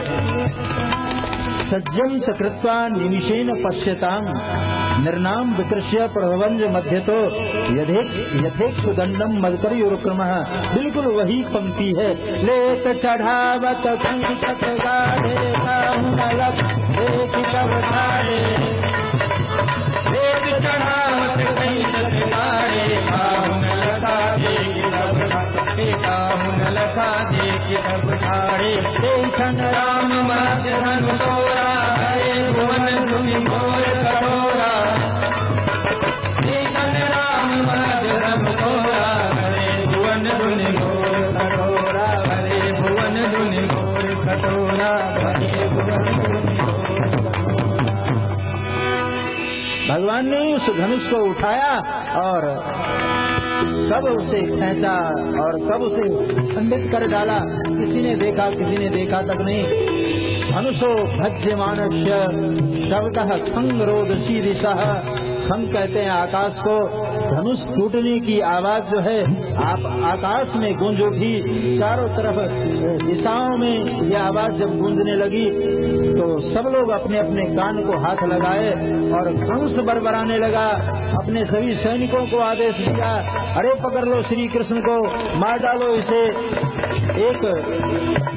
सज्जम चकृत्वा निमिषेन पश्यताम निर्नाम विकृष्य प्रभवंज मध्यतो यथेक्षुदंडम मदकर्युरुक्रमः। बिल्कुल वही पंक्ति है। लेत चढ़ावत खैचट गाढ़े काहुनलक एक तब ठाड़े। लेत चढ़ावत खैचट गाढ़े काहुनलका देख सब ठाड़े। काहुनलका देख सब ठाड़े। देखन राम मध्य धनु तोरा हरे भुवन धुनि घोर कठोरा। देखन राम मध्य धनु तोरा हरे भुवन धुनि घोर कठोरा। हरे भुवन धुनि घोर कठोरा। हरे भुवन धुनि घोर कठोरा। भगवान ने उस धनुष को उठाया और कब उसे खींचा और कब उसे खंडित कर डाला, किसी ने देखा किसी ने देखा तक नहीं। धनुषो भज्यमानस्य शब्दः खंग रोदसी दिशः। खंग कहते हैं आकाश को। धनुष टूटने की आवाज जो है आप आकाश में गूंज उठी। चारों तरफ दिशाओं में यह आवाज जब गूंजने लगी तो सब लोग अपने अपने कान को हाथ लगाए और कंस बरबराने लगा। अपने सभी सैनिकों को आदेश दिया, अरे पकड़ लो श्री कृष्ण को, मार डालो इसे। एक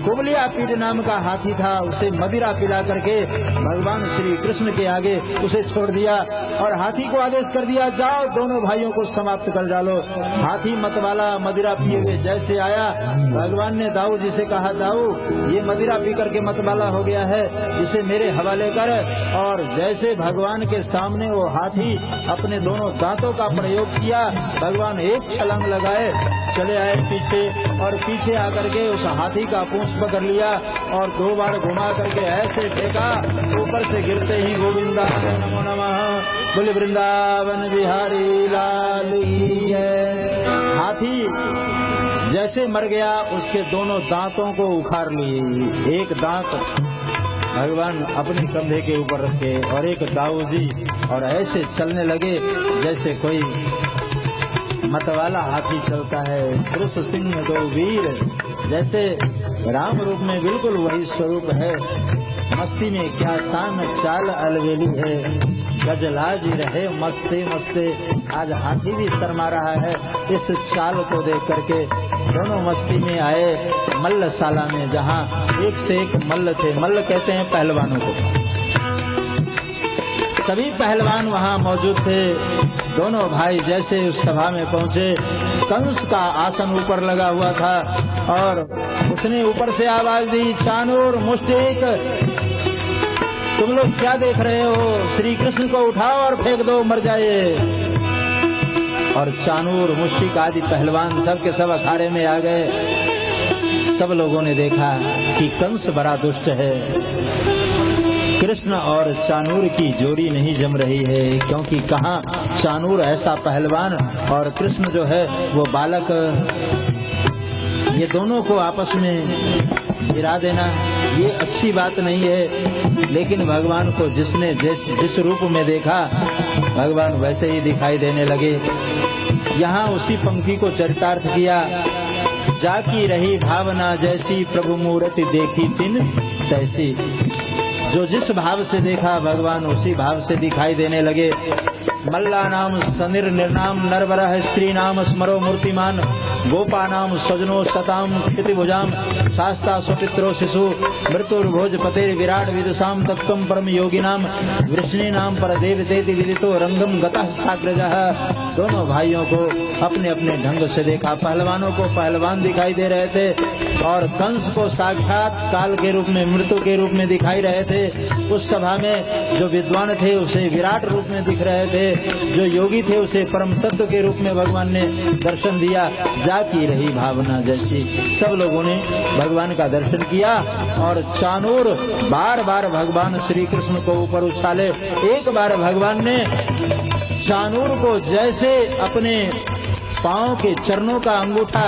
कुबलिया पीड़ नाम का हाथी था, उसे मदिरा पिला करके भगवान श्री कृष्ण के आगे उसे छोड़ दिया और हाथी को आदेश कर दिया, जाओ दोनों भाइयों को समाप्त कर डालो। हाथी मतवाला मदिरा पिए हुए जैसे आया, भगवान ने दाऊ जी से कहा, दाऊ ये मदिरा पी करके मतवाला हो गया है, इसे मेरे हवाले कर। और जैसे भगवान के सामने वो हाथी अपने दोनों दांतों का प्रयोग किया, भगवान एक छलांग लगाए चले आए पीछे और पीछे आकर के उस हाथी का पूंछ पकड़ लिया और 2 बार घुमा करके ऐसे फेंका, ऊपर से गिरते ही गोविंदा नमो नमः बोले वृंदावन बिहारी लाल की जय। हाथी जैसे मर गया, उसके दोनों दांतों को उखाड़ लिए। एक दांत भगवान अपने कंधे के ऊपर रखे और एक दाऊ जी, और ऐसे चलने लगे जैसे कोई मतवाला हाथी चलता है। पुरुष सिंह 2 वीर, जैसे राम रूप में बिल्कुल वही स्वरूप है। मस्ती में क्या शान चाल अलवेली है, गजलाज रहे मस्ते मस्ते। आज हाथी भी शर्मा रहा है इस चाल को देख करके। दोनों मस्ती में आए मल्लशाला में, जहाँ एक से एक मल्ल थे। मल्ल कहते हैं पहलवानों को। सभी पहलवान वहाँ मौजूद थे। दोनों भाई जैसे उस सभा में पहुँचे, कंस का आसन ऊपर लगा हुआ था और उसने ऊपर से आवाज दी, चानूर मुष्टिक तुम लोग क्या देख रहे हो, श्री कृष्ण को उठाओ और फेंक दो, मर जाए। और चानूर मुष्टिक आदि पहलवान सब के सब अखाड़े में आ गए। सब लोगों ने देखा कि कंस बड़ा दुष्ट है। कृष्ण और चानूर की जोड़ी नहीं जम रही है, क्योंकि कहाँ चानूर ऐसा पहलवान और कृष्ण जो है वो बालक। ये दोनों को आपस में गिरा देना ये अच्छी बात नहीं है। लेकिन भगवान को जिसने जिस रूप में देखा, भगवान वैसे ही दिखाई देने लगे। यहाँ उसी पंक्ति को चरितार्थ किया, जाकी रही भावना जैसी प्रभु मूर्ति देखी तिन तैसी। जो जिस भाव से देखा भगवान उसी भाव से दिखाई देने लगे। मल्ला नाम सनिर निर्नाम नरवरः स्त्री नाम स्मरो मूर्तिमान गोपानाम स्वजनो सताम क्षितिभुजाम शास्ता सुपित्रो शिशु मृत्युर्भोजपते विराट विदुषाम तत्त्वं परम योगिनाम वृष्णीनाम पर देवतेति विदितो रंगम गतः साग्रजः। दोनों भाइयों को अपने अपने ढंग से देखा। पहलवानों को पहलवान दिखाई दे रहे थे और कंस को साक्षात काल के रूप में, मृत्यु के रूप में दिखाई रहे थे। उस सभा में जो विद्वान थे उसे विराट रूप में दिख रहे थे, जो योगी थे उसे परम तत्व के रूप में भगवान ने दर्शन दिया। जाकी रही भावना जैसी। सब लोगों ने भगवान का दर्शन किया और चानूर बार बार भगवान श्री कृष्ण को ऊपर उछाले। एक बार भगवान ने चानूर को जैसे अपने पांव के चरणों का अंगूठा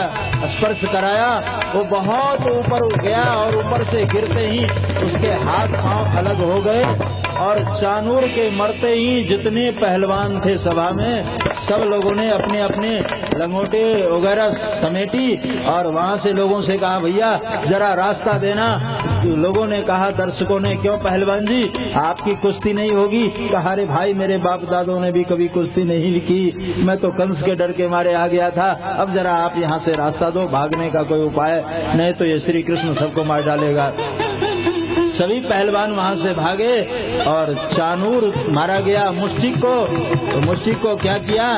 स्पर्श कराया, वो बहुत ऊपर उठ गया और ऊपर से गिरते ही उसके हाथ पांव अलग हो गए और चानूर के मरते ही जितने पहलवान थे सभा में, सब लोगों ने अपने अपने लंगोटे वगैरह समेटी और वहां से लोगों से कहा, भैया जरा रास्ता देना। लोगों ने कहा, दर्शकों ने, क्यों पहलवान जी आपकी कुश्ती नहीं होगी? कहा, अरे भाई मेरे बाप दादों ने भी कभी कुश्ती नहीं की, मैं तो कंस के डर के मारे आ गया था। अब जरा आप यहाँ से रास्ता दो, भागने का कोई उपाय नहीं तो ये श्री कृष्ण सबको मार डालेगा। सभी पहलवान वहां से भागे और चानूर मारा गया। मुष्टिक को क्या किया,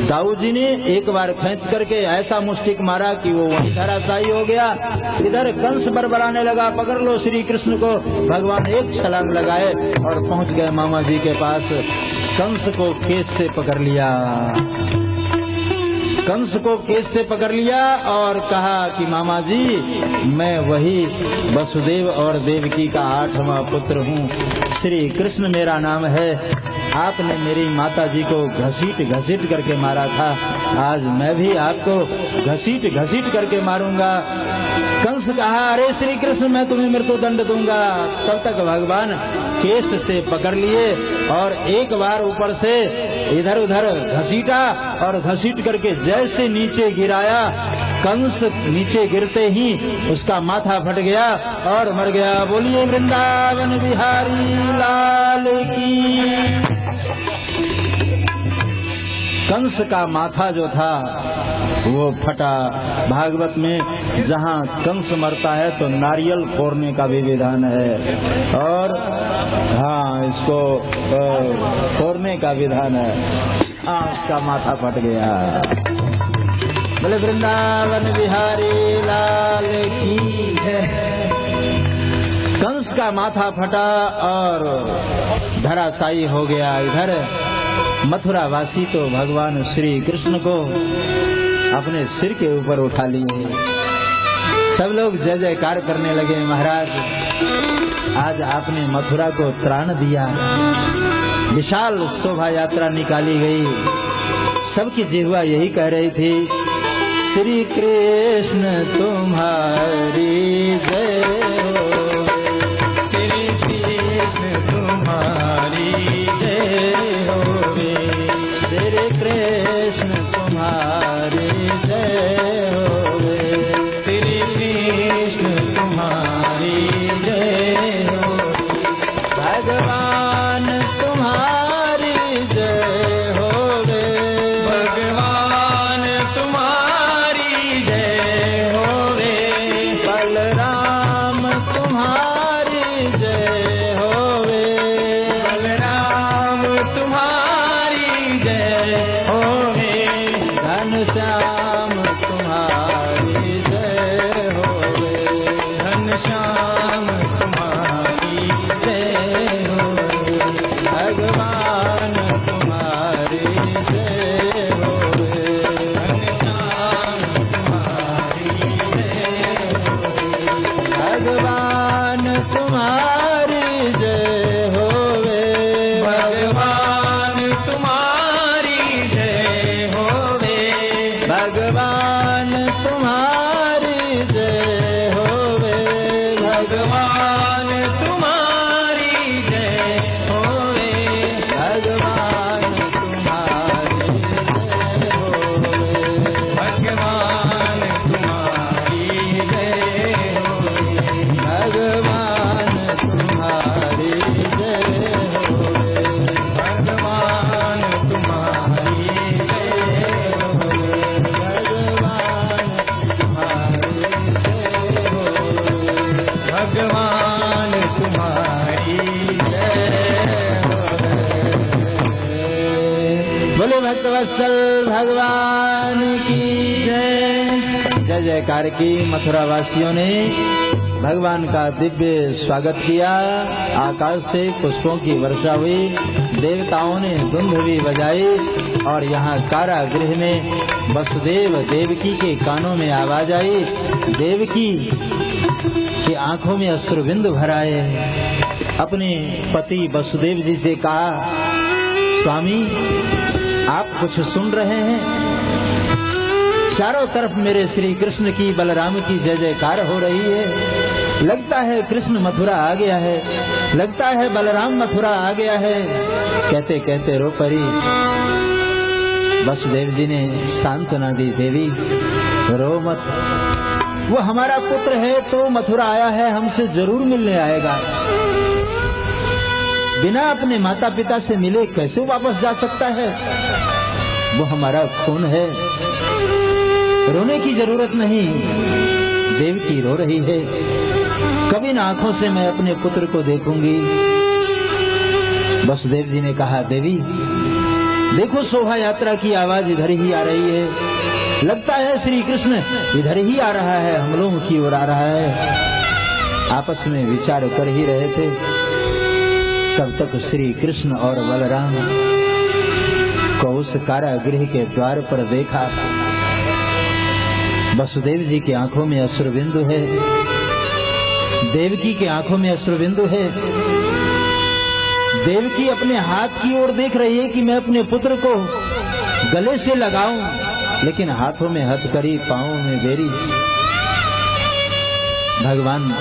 दाऊ जी ने एक बार खींच करके ऐसा मुष्टिक मारा कि वो वहीं धराशायी हो गया। इधर कंस बरबराने लगा, पकड़ लो श्री कृष्ण को। भगवान एक छलांग लगाए और पहुंच गए मामा जी के पास। कंस को केस से पकड़ लिया, कंस को केस से पकड़ लिया और कहा कि मामा जी मैं वही वसुदेव और देवकी का 8वां पुत्र हूँ, श्री कृष्ण मेरा नाम है। आपने मेरी माता जी को घसीट करके मारा था, आज मैं भी आपको घसीट करके मारूंगा। कंस कहा, अरे श्री कृष्ण मैं तुम्हें मृत्यु दंड दूंगा। तब तक भगवान केस से पकड़ लिए और एक बार ऊपर से इधर उधर घसीटा और घसीट करके जैसे नीचे गिराया, कंस नीचे गिरते ही उसका माथा फट गया और मर गया। बोलिए वृंदावन बिहारी लाल की। कंस का माथा जो था वो फटा। भागवत में जहाँ कंस मरता है तो नारियल फोड़ने का भी विधान है और हाँ इसको फोड़ने का विधान है। उसका माथा फट गया। बोले वृंदावन बिहारी लाल की जय। कंस का माथा फटा और धराशायी हो गया। इधर मथुरा वासी तो भगवान श्री कृष्ण को अपने सिर के ऊपर उठा लिए। सब लोग जय जयकार करने लगे, महाराज आज आपने मथुरा को त्राण दिया। विशाल शोभा यात्रा निकाली गई। सबकी जिह्वा यही कह रही थी, श्री कृष्ण तुम्हारी जय हो, श्री कृष्ण तुम्हारी जय हो, श्री कृष्ण तुम्हारी जय हो, श्री कृष्ण तुम्हारी जय हो, भगवान तुम्हारी जय हो, भगवान तुम्हारी जय हो, बलराम तुम्हारी जय हो, बलराम तुम्हारी जय हो, घनश्याम तुम्हारी जय हो, घनश्याम तुम्हारी जय हो, भगवान तुम्हारी जय हो, घनश्याम तुम्हारी जय हो, भगवान तुम्हारी जय हो, भगवान तुम्हारी जय हो, भगवान तुम्हारी जय हो, भगवान तुम्हारी जय हो, भगवान तुम्हारी जय हो, भगवान तुम्हारी जय हो, भगवान तुम्हारी जय हो, भगवान तुम्हारी जय हो, भक्तवत्सल भगवान की जय। जय जयकार की। मथुरा वासियों ने भगवान का दिव्य स्वागत किया। आकाश से पुष्पों की वर्षा हुई, देवताओं ने धुंध भी बजाई और यहाँ कारागृह में वसुदेव देवकी के कानों में आवाज आई। देवकी की आंखों में अश्रुबिंदु भर आए। अपने पति वसुदेव जी से कहा, स्वामी आप कुछ सुन रहे हैं? चारों तरफ मेरे श्री कृष्ण की, बलराम की जय जयकार हो रही है। लगता है कृष्ण मथुरा आ गया है, लगता है बलराम मथुरा आ गया है। कहते कहते रो पड़ी। वसुदेव जी ने सांत्वना दी, देवी रो मत, वो हमारा पुत्र है तो मथुरा आया है, हमसे जरूर मिलने आएगा। बिना अपने माता पिता से मिले कैसे वापस जा सकता है? वो हमारा खून है, रोने की जरूरत नहीं। देवकी रो रही है, कभी न आंखों से मैं अपने पुत्र को देखूंगी। वसुदेव जी ने कहा, देवी देखो शोभा यात्रा की आवाज इधर ही आ रही है, लगता है श्री कृष्ण इधर ही आ रहा है, हम लोगों की ओर आ रहा है। आपस में विचार कर ही रहे थे, तब तक श्री कृष्ण और बलराम को उस कारागृह के द्वार पर देखा। वसुदेव जी की आंखों में अश्रुबिंदु है, देवकी के आंखों में अश्रुबिंदु है। देवकी अपने हाथ की ओर देख रही है कि मैं अपने पुत्र को गले से लगाऊं, लेकिन हाथों में हथकड़ी, पांवों में बेरी। भगवान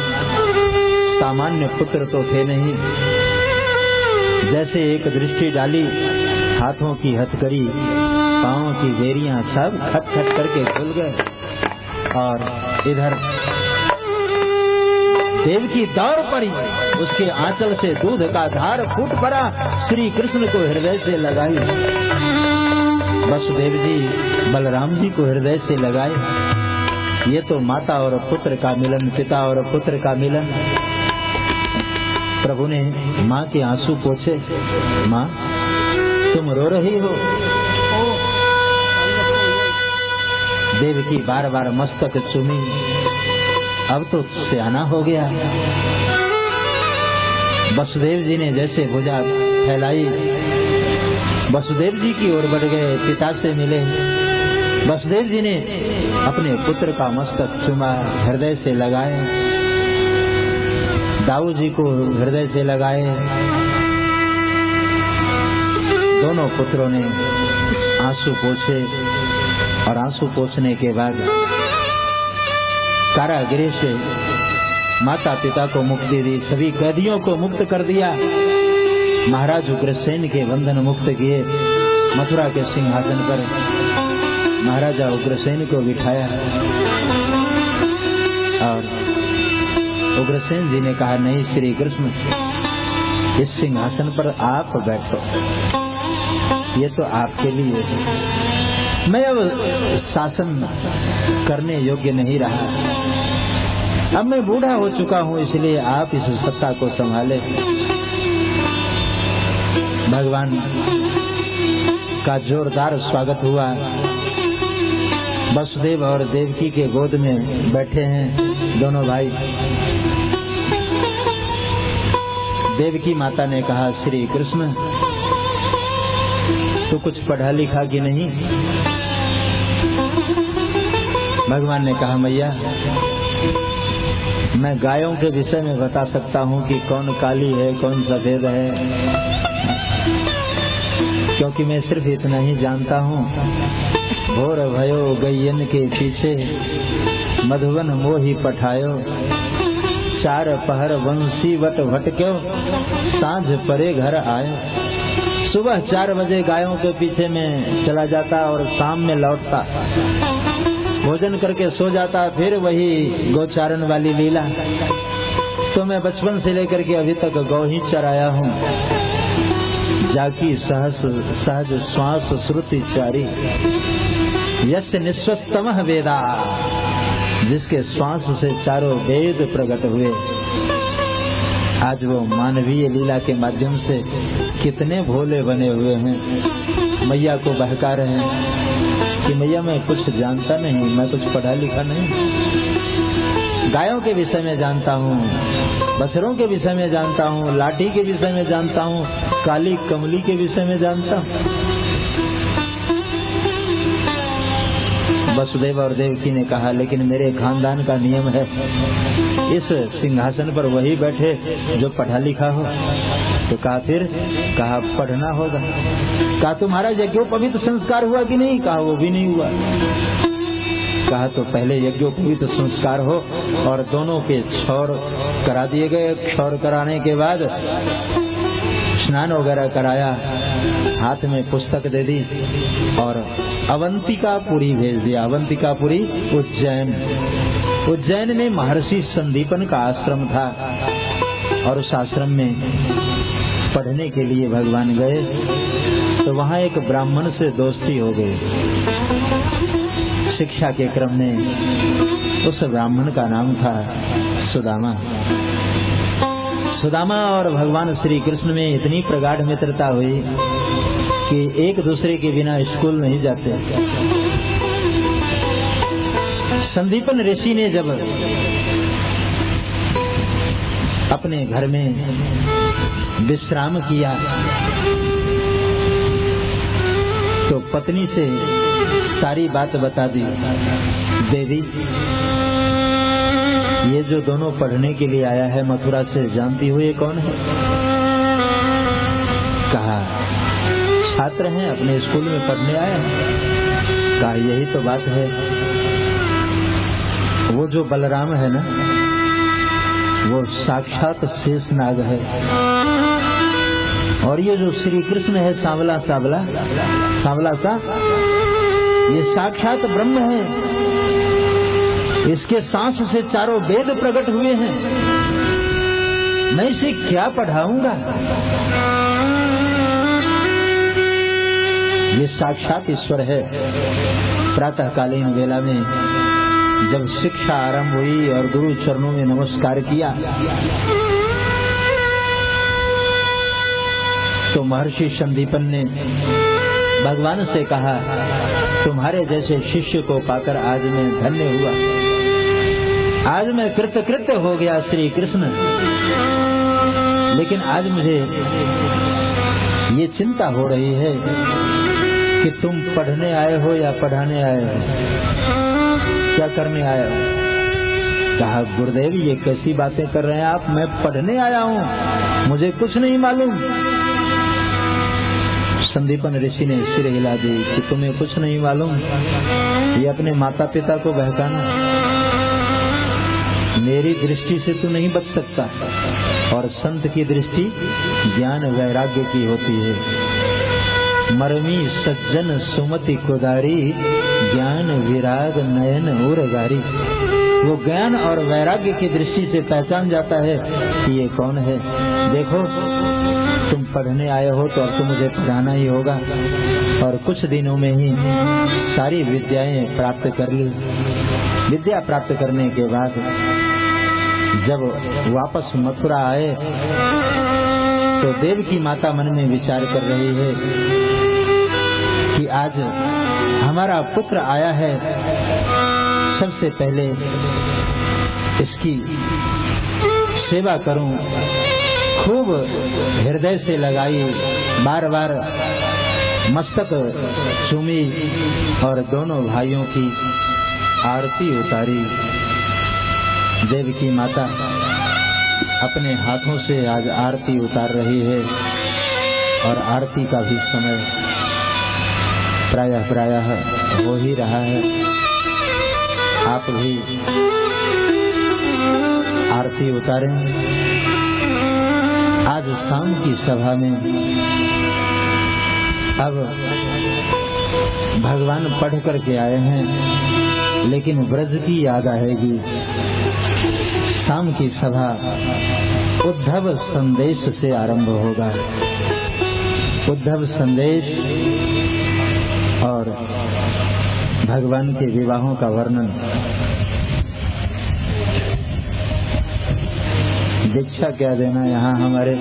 सामान्य पुत्र तो थे नहीं। जैसे एक दृष्टि डाली, हाथों की हथकड़ी, पांवों की बेरियां सब खट खट करके खुल गए और इधर देवकी दौड़ पड़ी। उसके आंचल से दूध का धार फूट पड़ा, श्री कृष्ण को हृदय से लगाई। वसुदेव जी बलराम जी को हृदय से लगाए। ये तो माता और पुत्र का मिलन, पिता और पुत्र का मिलन। प्रभु ने माँ के आंसू पोंछे। माँ तुम रो रही हो? देवकी बार बार मस्तक चूमी। अब तो सियाना हो गया। वसुदेव जी ने जैसे भुजा फैलाई, वसुदेव जी की ओर बढ़ गए, पिता से मिले। वसुदेव जी ने अपने पुत्र का मस्तक चूमा, हृदय से लगाए। दाऊ जी को हृदय से लगाए। दोनों पुत्रों ने आंसू पोंछे और आंसू पोंछने के बाद कारागृह से माता पिता को मुक्ति दी, सभी कैदियों को मुक्त कर दिया। महाराज उग्रसेन के बंधन मुक्त किए। मथुरा के सिंहासन पर महाराजा उग्रसेन को बिठाया और उग्रसेन जी ने कहा, नहीं श्री कृष्ण, इस सिंहासन पर आप बैठो, ये तो आपके लिए है। मैं अब शासन करने योग्य नहीं रहा, अब मैं बूढ़ा हो चुका हूं, इसलिए आप इस सत्ता को संभाले। भगवान का जोरदार स्वागत हुआ। वसुदेव और देवकी के गोद में बैठे हैं दोनों भाई। देवकी माता ने कहा, श्री कृष्ण तो कुछ पढ़ा लिखा कि नहीं? भगवान ने कहा, मैया मैं गायों के विषय में बता सकता हूँ कि कौन काली है कौन सफेद है, क्योंकि मैं सिर्फ इतना ही जानता हूँ। भोर भयो गैयन के पीछे, मधुवन मोही पठायो, चार पहर वंशी वट भटक्यो, सांझ परे घर आयो। सुबह 4 बजे गायों के पीछे में चला जाता और शाम में लौटता, भोजन करके सो जाता, फिर वही गौचारण वाली लीला। तो मैं बचपन से लेकर के अभी तक गौ ही चराया हूँ। जाकी सहज श्वास श्रुति चारी, यस्य निश्वस्तमः वेदा, जिसके श्वास से चारों वेद प्रकट हुए। आज वो मानवीय लीला के माध्यम से कितने भोले बने हुए हैं। मैया को बहका रहे हैं कि मैया मैं कुछ जानता नहीं, मैं कुछ पढ़ा लिखा नहीं, गायों के विषय में जानता हूँ, बछड़ों के विषय में जानता हूँ, लाठी के विषय में जानता हूँ, काली कमली के विषय में जानता हूँ। वसुदेव और देवकी ने कहा लेकिन मेरे खानदान का नियम है इस सिंहासन पर वही बैठे जो पढ़ा लिखा हो। तो कहा फिर, कहा पढ़ना होगा। कहा तुम्हारा यज्ञोपवीत संस्कार हुआ कि नहीं? कहा वो भी नहीं हुआ। कहा तो पहले यज्ञोपवीत संस्कार हो, और दोनों के क्षौर करा दिए गए। क्षौर कराने के बाद स्नान वगैरह कराया, हाथ में पुस्तक दे दी और अवंतिकापुरी भेज दिया। अवंतिकापुरी उज्जैन। उज्जैन में महर्षि संदीपन का आश्रम था और उस आश्रम में पढ़ने के लिए भगवान गए तो वहां एक ब्राह्मण से दोस्ती हो गई। शिक्षा के क्रम में उस ब्राह्मण का नाम था सुदामा। सुदामा और भगवान श्री कृष्ण में इतनी प्रगाढ़ मित्रता हुई कि एक दूसरे के बिना स्कूल नहीं जाते। संदीपन ऋषि ने जब अपने घर में विश्राम किया तो पत्नी से सारी बात बता दी। देवी, ये जो दोनों पढ़ने के लिए आया है मथुरा से, जानती हो ये कौन है? कहा छात्र हैं, अपने स्कूल में पढ़ने आए हैं। कहा यही तो बात है, वो जो बलराम है ना, वो साक्षात शेषनाग है, और ये जो श्री कृष्ण है सांवला सांवला सांवला सा, ये साक्षात ब्रह्म है। इसके सांस से चारों वेद प्रकट हुए हैं। मैं इसे क्या पढ़ाऊंगा? ये साक्षात ईश्वर है। प्रातःकालीन वेला में जब शिक्षा आरंभ हुई और गुरु चरणों में नमस्कार किया तो महर्षि संदीपन ने भगवान से कहा, तुम्हारे जैसे शिष्य को पाकर आज मैं धन्य हुआ, आज मैं कृतकृत्य हो गया श्री कृष्ण। लेकिन आज मुझे ये चिंता हो रही है कि तुम पढ़ने आए हो या पढ़ाने आए हो, क्या करने आए हो? कहा गुरुदेव ये कैसी बातें कर रहे हैं आप, मैं पढ़ने आया हूँ, मुझे कुछ नहीं मालूम। संदीपन ऋषि ने सिर हिला दी कि तुम्हें कुछ नहीं मालूम, ये अपने माता पिता को बहकाना। मेरी दृष्टि से तू नहीं बच सकता, और संत की दृष्टि ज्ञान वैराग्य की होती है। मरमी सज्जन सुमति कुदारी, ज्ञान विराग नयन उरगारी। वो ज्ञान और वैराग्य की दृष्टि से पहचान जाता है कि ये कौन है। देखो तुम पढ़ने आए हो तो अब तो मुझे पढ़ाना ही होगा, और कुछ दिनों में ही सारी विद्याएं प्राप्त कर ली। विद्या प्राप्त करने के बाद जब वापस मथुरा आए तो देव की माता मन में विचार कर रही है कि आज हमारा पुत्र आया है, सबसे पहले इसकी सेवा करूं। खूब हृदय से लगाई, बार बार मस्तक चूमी और दोनों भाइयों की आरती उतारी। देवकी माता अपने हाथों से आज आरती उतार रही है, और आरती का भी समय प्रायः हो ही रहा है। आप भी आरती उतारें। आज शाम की सभा में अब भगवान पढ़ करके आए हैं, लेकिन ब्रज की याद आएगी। शाम की सभा उद्धव संदेश से आरंभ होगा। उद्धव संदेश और भगवान के विवाहों का वर्णन। दीक्षा क्या देना। यहाँ हमारे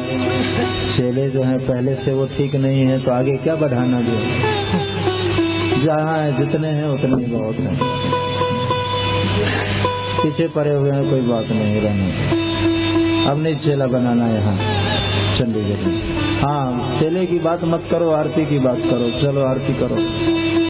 चेले जो हैं पहले से वो ठीक नहीं है, तो आगे क्या बढ़ाना जो जहाँ है जितने हैं उतने ही बहुत हैं। पीछे पड़े हुए हैं कोई बात नहीं, रहने अब नहीं चेला बनाना यहाँ चंडीगढ़ में। हाँ चेले की बात मत करो, आरती की बात करो। चलो आरती करो।